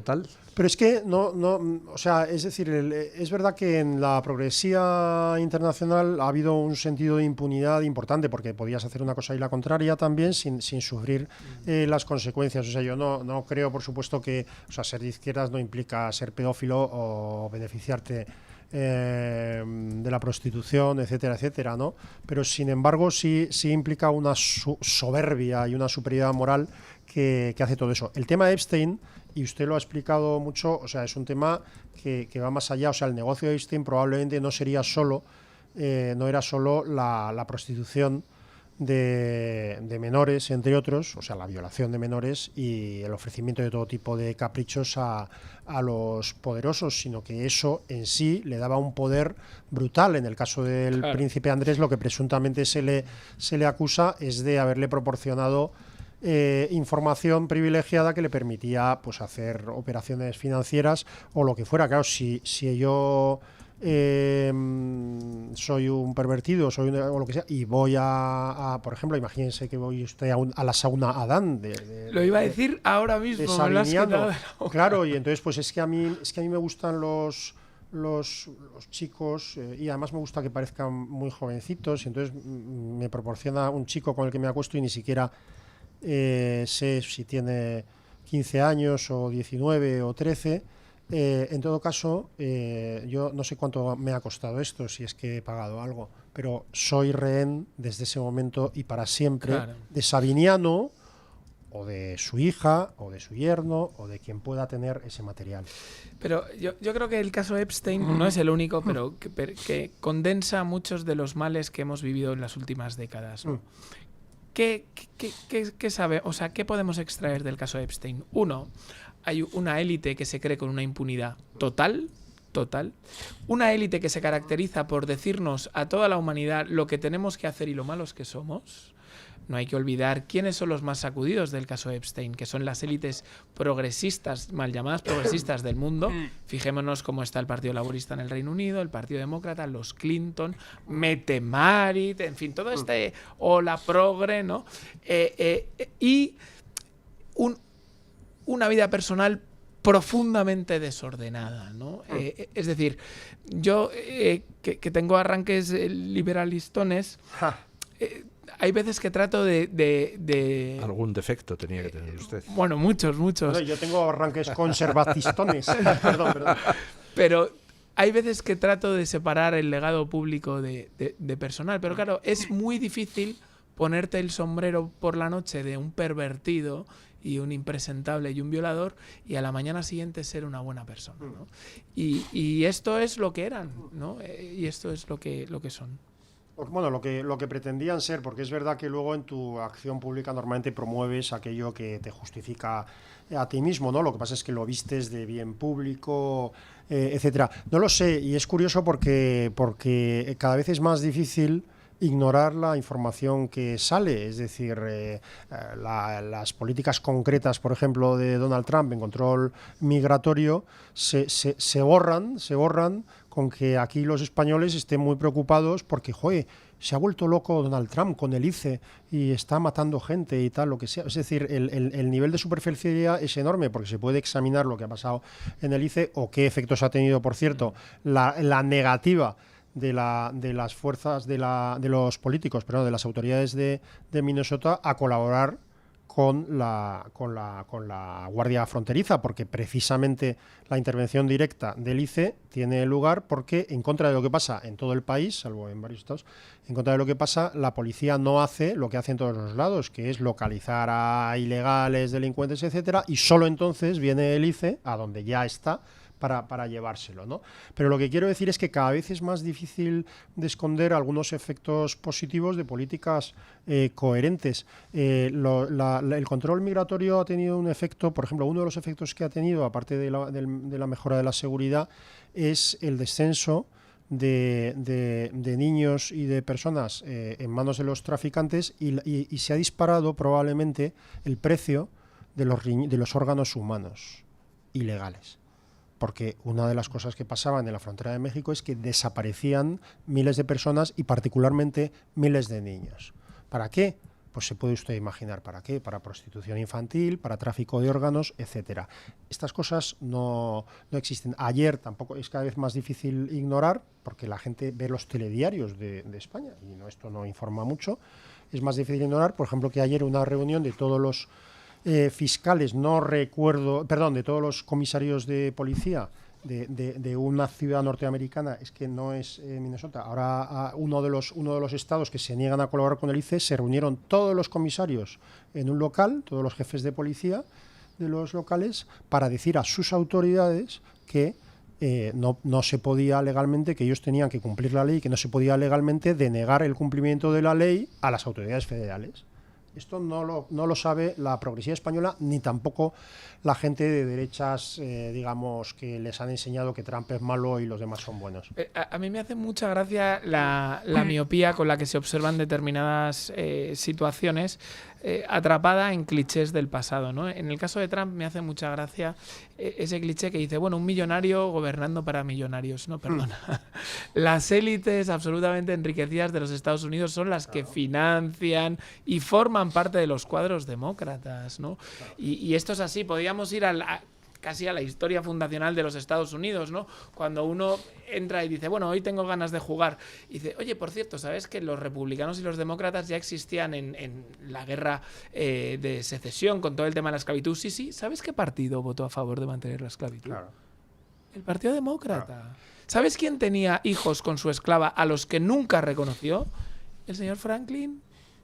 tal? Pero es que o sea, es decir, es verdad que en la progresía internacional ha habido un sentido de impunidad importante, porque podías hacer una cosa y la contraria también sin sufrir las consecuencias. O sea, yo no creo, por supuesto, que ser de izquierdas no implica ser pedófilo o beneficiarte de la prostitución, etcétera, etcétera, ¿no? Pero sin embargo sí implica una soberbia y una superioridad moral que hace todo eso. El tema de Epstein, y usted lo ha explicado mucho, o sea, es un tema que va más allá. O sea, el negocio de Epstein probablemente no era solo la prostitución de menores, entre otros, o sea, la violación de menores y el ofrecimiento de todo tipo de caprichos a los poderosos, sino que eso en sí le daba un poder brutal. En el caso del príncipe Andrés, lo que presuntamente se le acusa es de haberle proporcionado información privilegiada que le permitía pues hacer operaciones financieras o lo que fuera. Claro, si yo soy un pervertido o lo que sea y voy por ejemplo, imagínense que voy usted a la sauna Adán lo iba a decir ahora mismo, me lo has quitado. Claro, y entonces pues es que a mí me gustan los chicos y además me gusta que parezcan muy jovencitos, y entonces me proporciona un chico con el que me acuesto y ni siquiera sé si tiene 15 años o 19 o 13. En todo caso, yo no sé cuánto me ha costado esto, si es que he pagado algo, pero soy rehén desde ese momento y para siempre, claro, de Sabiniano o de su hija o de su yerno o de quien pueda tener ese material. Pero yo creo que el caso Epstein no es el único, pero que condensa muchos de los males que hemos vivido en las últimas décadas, ¿no? ¿Qué sabe? O sea, ¿qué podemos extraer del caso Epstein? Uno, hay una élite que se cree con una impunidad total. Una élite que se caracteriza por decirnos a toda la humanidad lo que tenemos que hacer y lo malos que somos. No hay que olvidar quiénes son los más sacudidos del caso Epstein, que son las élites progresistas, mal llamadas progresistas del mundo. Fijémonos cómo está el Partido Laborista en el Reino Unido, el Partido Demócrata, los Clinton, Mette Marit, en fin, todo este ola progre, ¿no? Y una vida personal profundamente desordenada, ¿no? Es decir, yo que tengo arranques liberalistones, hay veces que trato de... Algún defecto tenía que tener usted. Bueno, muchos. Bueno, yo tengo arranques conservatistones. perdón. Pero hay veces que trato de separar el legado público de personal. Pero claro, es muy difícil ponerte el sombrero por la noche de un pervertido y un impresentable y un violador y a la mañana siguiente ser una buena persona, ¿no? Y esto es lo que eran, ¿no? Y esto es lo que son. Bueno, lo que pretendían ser, porque es verdad que luego en tu acción pública normalmente promueves aquello que te justifica a ti mismo, ¿no? Lo que pasa es que lo vistes de bien público, etcétera. No lo sé, y es curioso porque cada vez es más difícil ignorar la información que sale, es decir, las políticas concretas, por ejemplo, de Donald Trump en control migratorio se borran con que aquí los españoles estén muy preocupados porque, joder, se ha vuelto loco Donald Trump con el ICE y está matando gente y tal, lo que sea. Es decir, el nivel de superficialidad es enorme porque se puede examinar lo que ha pasado en el ICE o qué efectos ha tenido, por cierto, la negativa de las fuerzas de los políticos, perdón, de las autoridades de Minnesota a colaborar con la Guardia Fronteriza, porque precisamente la intervención directa del ICE tiene lugar porque, en contra de lo que pasa en todo el país, salvo en varios estados, en contra de lo que pasa, la policía no hace lo que hace en todos los lados, que es localizar a ilegales, delincuentes, etcétera, y solo entonces viene el ICE, a donde ya está, para llevárselo, ¿no? Pero lo que quiero decir es que cada vez es más difícil de esconder algunos efectos positivos de políticas coherentes. El control migratorio ha tenido un efecto, por ejemplo, uno de los efectos que ha tenido, aparte de la mejora de la seguridad, es el descenso de niños y de personas en manos de los traficantes y se ha disparado probablemente el precio de los órganos humanos ilegales. Porque una de las cosas que pasaban en la frontera de México es que desaparecían miles de personas y particularmente miles de niños. ¿Para qué? Pues se puede usted imaginar para qué. Para prostitución infantil, para tráfico de órganos, etcétera. Estas cosas no existen. Ayer tampoco es cada vez más difícil ignorar, porque la gente ve los telediarios de España y esto no informa mucho. Es más difícil ignorar, por ejemplo, que ayer una reunión de todos los fiscales, de todos los comisarios de policía de una ciudad norteamericana, es que no es Minnesota, ahora uno de los estados que se niegan a colaborar con el ICE, se reunieron todos los comisarios en un local, todos los jefes de policía de los locales, para decir a sus autoridades que no se podía legalmente, que ellos tenían que cumplir la ley, que no se podía legalmente denegar el cumplimiento de la ley a las autoridades federales. Esto no lo sabe la progresía española, ni tampoco la gente de derechas, digamos, que les han enseñado que Trump es malo y los demás son buenos. A mí me hace mucha gracia la miopía con la que se observan determinadas situaciones. atrapada en clichés del pasado, ¿no? En el caso de Trump me hace mucha gracia ese cliché que dice, bueno, un millonario gobernando para millonarios. No, perdona. Las élites absolutamente enriquecidas de los Estados Unidos son las que financian y forman parte de los cuadros demócratas, ¿no? Y esto es así. Podríamos ir casi a la historia fundacional de los Estados Unidos, ¿no? Cuando uno entra y dice, bueno, hoy tengo ganas de jugar. Y dice, oye, por cierto, ¿sabes que los republicanos y los demócratas ya existían en la guerra de secesión con todo el tema de la esclavitud? Sí, sí. ¿Sabes qué partido votó a favor de mantener la esclavitud? Claro. El Partido Demócrata. Claro. ¿Sabes quién tenía hijos con su esclava a los que nunca reconoció? El señor Franklin,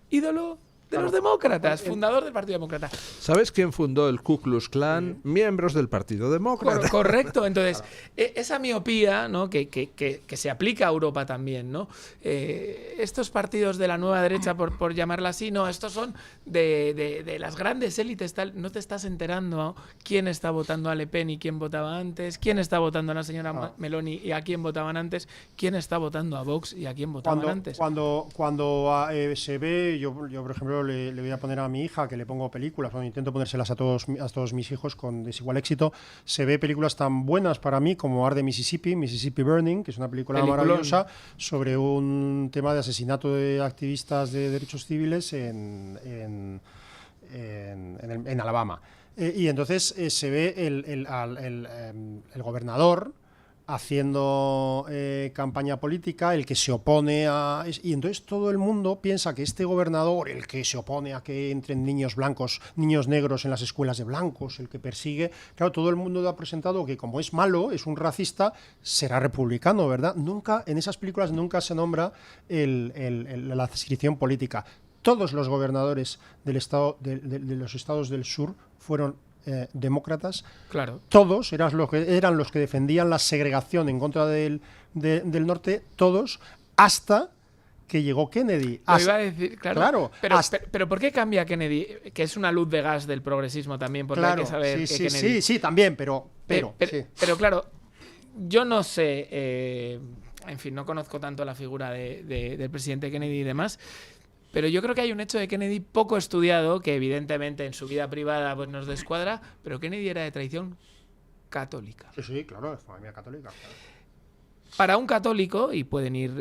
ídolo de los demócratas, fundador del Partido Demócrata. ¿Sabes quién fundó el Ku Klux Klan? Miembros del Partido Demócrata. Correcto. Entonces, esa miopía, ¿no? que se aplica a Europa también, ¿no? Estos partidos de la nueva derecha, por llamarla así, no, estos son de las grandes élites, tal. No te estás enterando quién está votando a Le Pen y quién votaba antes, quién está votando a la señora Meloni y a quién votaban antes, quién está votando a Vox y a quién votaban antes. Cuando se ve, yo por ejemplo le voy a poner a mi hija, que le pongo películas, bueno, intento ponérselas a todos mis hijos con desigual éxito, se ve películas tan buenas para mí como Arde Mississippi Burning, que es una película maravillosa sobre un tema de asesinato de activistas de derechos civiles en Alabama. Y entonces se ve el gobernador haciendo campaña política, el que se opone a... Y entonces todo el mundo piensa que este gobernador, el que se opone a que entren niños negros en las escuelas de blancos, el que persigue... Claro, todo el mundo ha presentado que como es malo, es un racista, será republicano, ¿verdad? Nunca, en esas películas nunca se nombra la adscripción política. Todos los gobernadores del estado, de los estados del sur fueron demócratas. Claro. Todos eran los que defendían la segregación en contra del norte, todos, hasta que llegó Kennedy. Lo iba a decir, claro. Pero ¿por qué cambia Kennedy? Que es una luz de gas del progresismo también, porque hay que saber que Kennedy... Sí, también, pero claro, yo no sé, en fin, no conozco tanto la figura del presidente Kennedy y demás. Pero yo creo que hay un hecho de Kennedy poco estudiado, que evidentemente en su vida privada pues nos descuadra, pero Kennedy era de tradición católica. Sí, claro, de familia católica. Claro. Para un católico, y pueden ir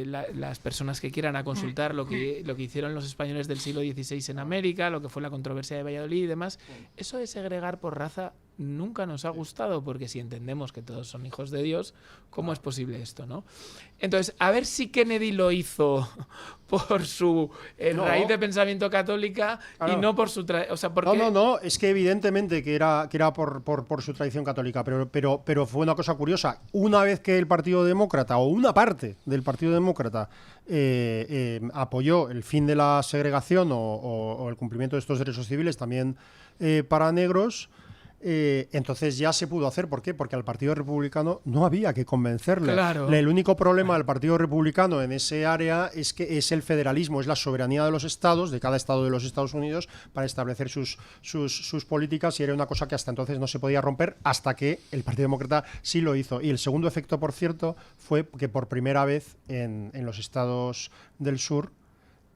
las personas que quieran a consultar lo que hicieron los españoles del siglo XVI en América, lo que fue la controversia de Valladolid y demás, eso de segregar por raza nunca nos ha gustado, porque si entendemos que todos son hijos de Dios, ¿cómo es posible esto, no? Entonces, a ver si Kennedy lo hizo por su raíz de pensamiento católica, claro, y no por su... No, es que evidentemente que era por su tradición católica, pero fue una cosa curiosa. Una vez que el Partido Demócrata, o una parte del Partido Demócrata, apoyó el fin de la segregación o el cumplimiento de estos derechos civiles también para negros, entonces ya se pudo hacer. ¿Por qué? Porque al Partido Republicano no había que convencerle. Claro. El único problema del Partido Republicano en ese área es que es el federalismo, es la soberanía de los estados, de cada estado de los Estados Unidos, para establecer sus políticas, y era una cosa que hasta entonces no se podía romper, hasta que el Partido Demócrata sí lo hizo. Y el segundo efecto, por cierto, fue que por primera vez en los estados del sur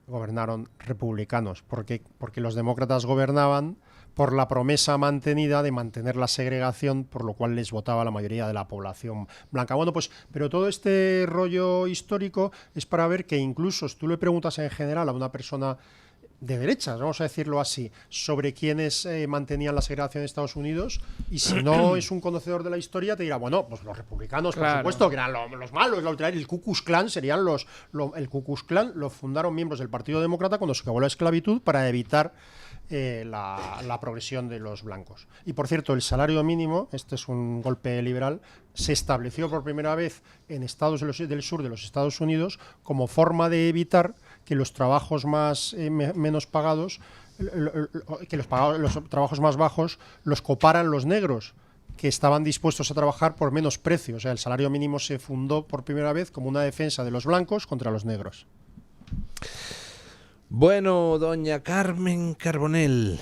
gobernaron republicanos, porque los demócratas gobernaban por la promesa mantenida de mantener la segregación, por lo cual les votaba la mayoría de la población blanca. Bueno, pues, pero todo este rollo histórico es para ver que incluso si tú le preguntas en general a una persona de derechas, vamos a decirlo así, sobre quiénes mantenían la segregación en Estados Unidos, y si no es un conocedor de la historia, te dirá, bueno, pues los republicanos, claro, por supuesto, que eran los malos, el Ku Klux Klan serían el Ku Klux Klan lo fundaron miembros del Partido Demócrata cuando se acabó la esclavitud para evitar la progresión de los blancos. Y por cierto, el salario mínimo, este es un golpe liberal, se estableció por primera vez en estados del sur de los Estados Unidos como forma de evitar que los trabajos menos pagados, que los trabajos más bajos los coparan los negros, que estaban dispuestos a trabajar por menos precio. O sea, el salario mínimo se fundó por primera vez como una defensa de los blancos contra los negros. Bueno, doña Carmen Carbonell,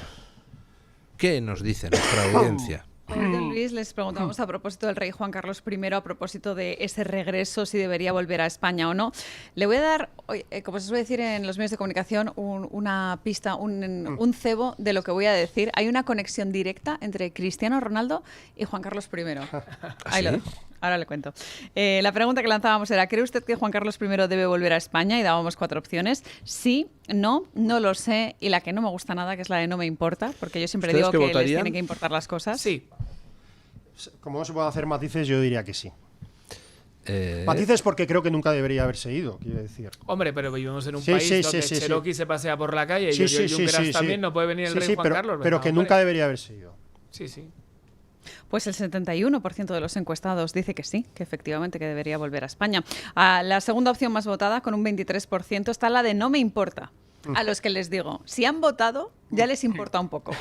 ¿qué nos dice nuestra audiencia? Bueno, yo Luis, les preguntamos a propósito del rey Juan Carlos I, a propósito de ese regreso, si debería volver a España o no. Le voy a dar, como se suele decir en los medios de comunicación, una pista, un cebo de lo que voy a decir. Hay una conexión directa entre Cristiano Ronaldo y Juan Carlos I. Ahí lo dejo. Ahora le cuento. La pregunta que lanzábamos era, ¿cree usted que Juan Carlos I debe volver a España? Y dábamos 4 opciones. Sí, no lo sé. Y la que no me gusta nada, que es la de no me importa, porque yo siempre digo que les tienen que importar las cosas. Sí. Como no se pueden hacer matices, yo diría que sí. Matices porque creo que nunca debería haberse ido, quiero decir. Hombre, pero vivimos en un país donde Cherokee se pasea por la calle y Junqueras también, no puede venir el rey Juan Carlos. Pero que nunca debería haberse ido. Sí. Pues el 71% de los encuestados dice que sí, que efectivamente que debería volver a España. La segunda opción más votada, con un 23%, está la de no me importa. A los que les digo, si han votado, ya les importa un poco.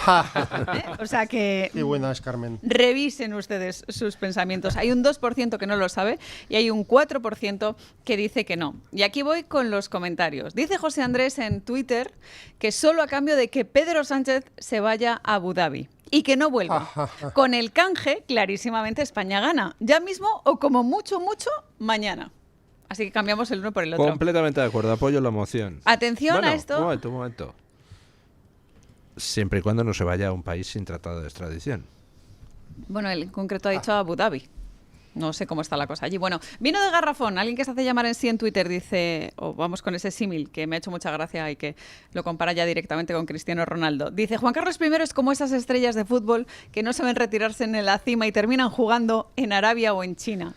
O sea que... Qué buena es, Carmen. Revisen ustedes sus pensamientos. Hay un 2% que no lo sabe y hay un 4% que dice que no. Y aquí voy con los comentarios. Dice José Andrés en Twitter que solo a cambio de que Pedro Sánchez se vaya a Abu Dhabi y que no vuelva. Con el canje, clarísimamente España gana. Ya mismo o como mucho, mañana. Así que cambiamos el uno por el otro. Completamente de acuerdo, apoyo la moción. Atención a esto. Un momento. Siempre y cuando no se vaya a un país sin tratado de extradición. Bueno, él en concreto ha dicho Abu Dhabi. No sé cómo está la cosa allí. Bueno, vino de garrafón. Alguien que se hace llamar en sí en Twitter dice, vamos con ese símil que me ha hecho mucha gracia y que lo compara ya directamente con Cristiano Ronaldo. Dice, Juan Carlos I es como esas estrellas de fútbol que no saben retirarse en la cima y terminan jugando en Arabia o en China.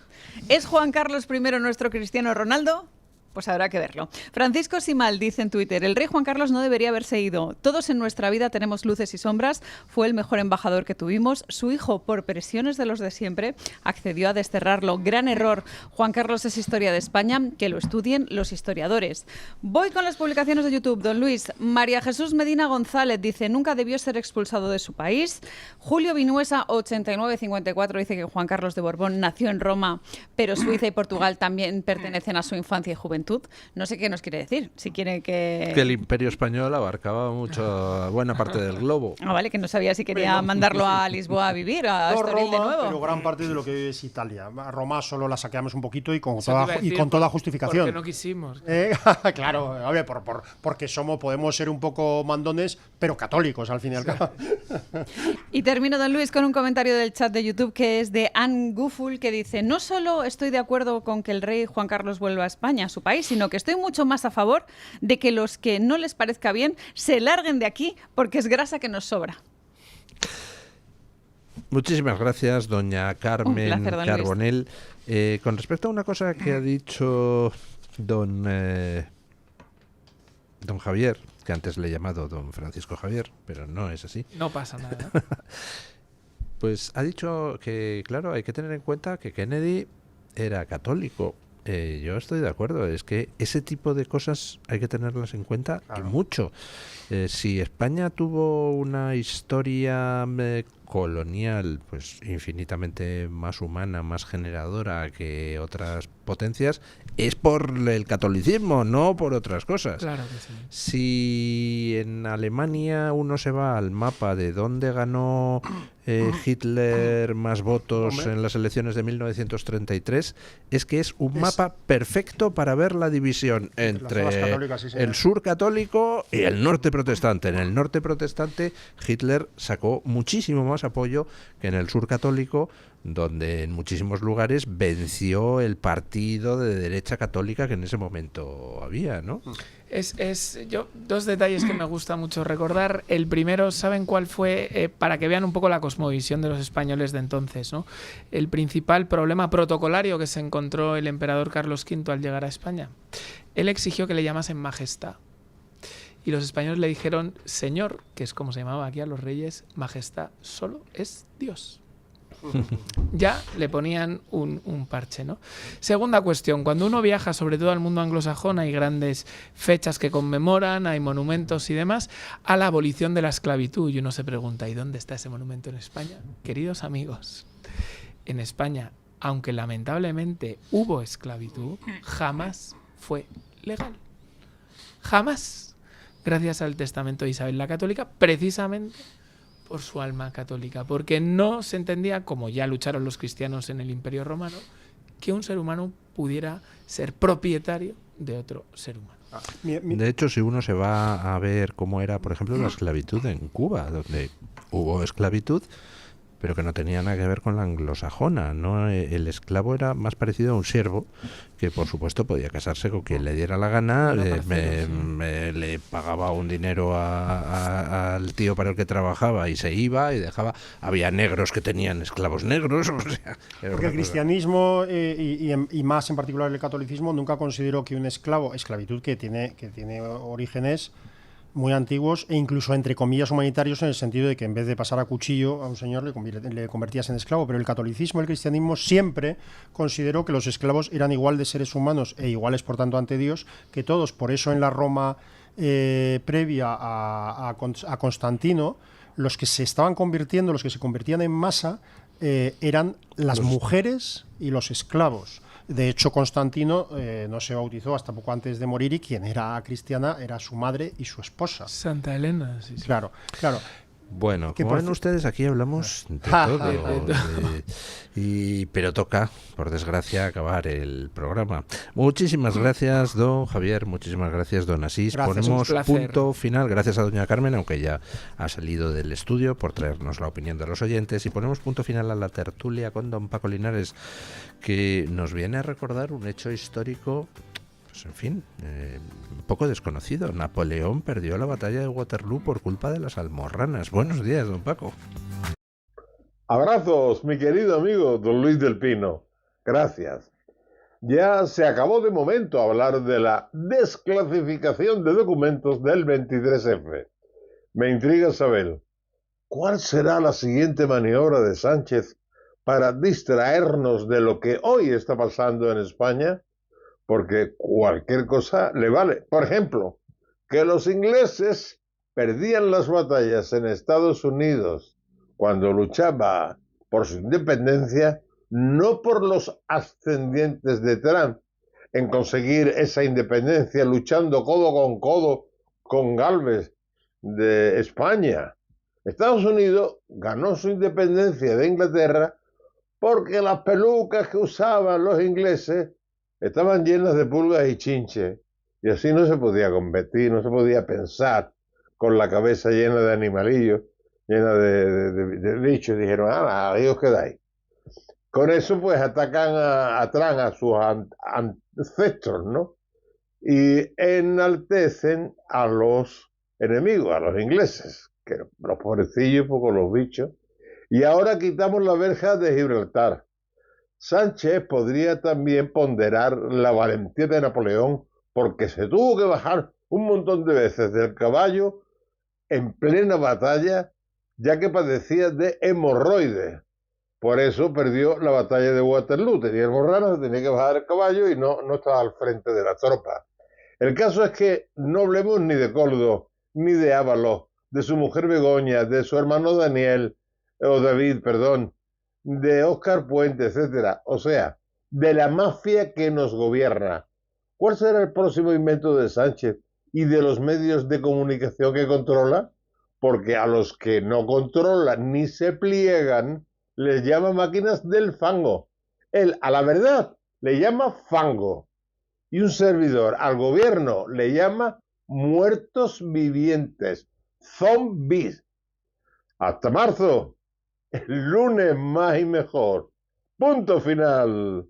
¿Es Juan Carlos I nuestro Cristiano Ronaldo? Pues habrá que verlo. Francisco Simal dice en Twitter, el rey Juan Carlos no debería haberse ido. Todos en nuestra vida tenemos luces y sombras. Fue el mejor embajador que tuvimos. Su hijo, por presiones de los de siempre, accedió a desterrarlo. Gran error. Juan Carlos es historia de España. Que lo estudien los historiadores. Voy con las publicaciones de YouTube. Don Luis, María Jesús Medina González dice, nunca debió ser expulsado de su país. Julio Vinuesa, 8954, dice que Juan Carlos de Borbón nació en Roma, pero Suiza y Portugal también pertenecen a su infancia y juventud. No sé qué nos quiere decir. Si quiere que el Imperio Español abarcaba buena parte del globo. Vale, que no sabía si quería mandarlo a Lisboa a vivir, a Estoril de nuevo. Pero gran parte de lo que vive es Italia. A Roma solo la saqueamos un poquito y con toda justificación. Porque no quisimos. Claro, a ver, porque podemos ser un poco mandones, pero católicos al fin y al cabo. Y termino, don Luis, con un comentario del chat de YouTube que es de Ann Guful, que dice, no solo estoy de acuerdo con que el rey Juan Carlos vuelva a España, a su país, sino que estoy mucho más a favor de que los que no les parezca bien se larguen de aquí porque es grasa que nos sobra. Muchísimas gracias, doña Carmen Carbonell. Con respecto a una cosa que ha dicho don Javier, que antes le he llamado don Francisco Javier, pero no es así. No pasa nada. Pues ha dicho que, claro, hay que tener en cuenta que Kennedy era católico. Yo estoy de acuerdo, es que ese tipo de cosas hay que tenerlas en cuenta y mucho. Si España tuvo una historia colonial pues infinitamente más humana, más generadora que otras potencias, es por el catolicismo, no por otras cosas. Claro que sí. Si en Alemania uno se va al mapa de dónde ganó Hitler más votos en las elecciones de 1933, es que es un mapa perfecto para ver la división entre el sur católico y el norte protestante. En el norte protestante Hitler sacó muchísimo más apoyo que en el sur católico, donde en muchísimos lugares venció el partido de derecha católica que en ese momento había, ¿no? Dos detalles que me gusta mucho recordar. El primero, ¿saben cuál fue? Para que vean un poco la cosmovisión de los españoles de entonces, ¿no? El principal problema protocolario que se encontró el emperador Carlos V al llegar a España. Él exigió que le llamasen majestad. Y los españoles le dijeron, señor, que es como se llamaba aquí a los reyes, majestad solo es Dios. Ya le ponían un parche, ¿no? Segunda cuestión, cuando uno viaja sobre todo al mundo anglosajón hay grandes fechas que conmemoran, hay monumentos y demás a la abolición de la esclavitud y uno se pregunta, ¿y dónde está ese monumento en España? Queridos amigos, en España, aunque lamentablemente hubo esclavitud, jamás fue legal. Jamás. Gracias al testamento de Isabel la Católica, precisamente por su alma católica, porque no se entendía, como ya lucharon los cristianos en el Imperio Romano, que un ser humano pudiera ser propietario de otro ser humano. De hecho, si uno se va a ver cómo era, por ejemplo, la esclavitud en Cuba, donde hubo esclavitud, pero que no tenía nada que ver con la anglosajona, ¿no? El esclavo era más parecido a un siervo, que por supuesto podía casarse con quien le diera la gana, le pagaba un dinero al tío para el que trabajaba y se iba y dejaba. Había negros que tenían esclavos negros, o sea, porque el cristianismo y más en particular el catolicismo nunca consideró que un esclavitud que tiene orígenes muy antiguos e incluso entre comillas humanitarios, en el sentido de que en vez de pasar a cuchillo a un señor le convertías en esclavo, pero el catolicismo, el cristianismo siempre consideró que los esclavos eran igual de seres humanos e iguales por tanto ante Dios que todos. Por eso en la Roma previa a Constantino, los que se estaban convirtiendo, los que se convertían en masa eran las mujeres y los esclavos. De hecho, Constantino no se bautizó hasta poco antes de morir, y quien era cristiana era su madre y su esposa. Santa Elena, sí. Claro. Bueno, como ven ustedes, aquí hablamos de todo. Pero toca, por desgracia, acabar el programa. Muchísimas gracias, don Javier. Muchísimas gracias, don Asís. Gracias, ponemos punto final. Gracias a doña Carmen, aunque ya ha salido del estudio, por traernos la opinión de los oyentes. Y ponemos punto final a la tertulia con don Paco Linares, que nos viene a recordar un hecho histórico, pues en fin, un poco desconocido. Napoleón perdió la batalla de Waterloo por culpa de las almorranas. Buenos días, don Paco. Abrazos, mi querido amigo don Luis del Pino. Gracias. Ya se acabó de momento hablar de la desclasificación de documentos del 23F. Me intriga saber, ¿cuál será la siguiente maniobra de Sánchez para distraernos de lo que hoy está pasando en España? Porque cualquier cosa le vale. Por ejemplo, que los ingleses perdían las batallas en Estados Unidos cuando luchaba por su independencia, no por los ascendientes de Trump en conseguir esa independencia, luchando codo con Gálvez de España. Estados Unidos ganó su independencia de Inglaterra porque las pelucas que usaban los ingleses estaban llenas de pulgas y chinches, y así no se podía competir, no se podía pensar con la cabeza llena de animalillos, llena de bichos. Dijeron, ahí os quedáis. Con eso pues atacan a sus ancestros, ¿no? Y enaltecen a los enemigos, a los ingleses, que los pobrecillos, poco los bichos. Y ahora quitamos la verja de Gibraltar. Sánchez podría también ponderar la valentía de Napoleón, porque se tuvo que bajar un montón de veces del caballo en plena batalla, ya que padecía de hemorroides. Por eso perdió la batalla de Waterloo. Tenía hemorranas, tenía que bajar el caballo y no estaba al frente de la tropa. El caso es que no hablemos ni de Coldo, ni de Ábalos, de su mujer Begoña, de su hermano David, de Óscar Puente, etcétera. O sea, de la mafia que nos gobierna. ¿Cuál será el próximo invento de Sánchez y de los medios de comunicación que controla? Porque a los que no controlan ni se pliegan les llama máquinas del fango. Él, a la verdad, le llama fango. Y un servidor al gobierno le llama muertos vivientes, zombies. Hasta marzo. El lunes más y mejor. Punto final.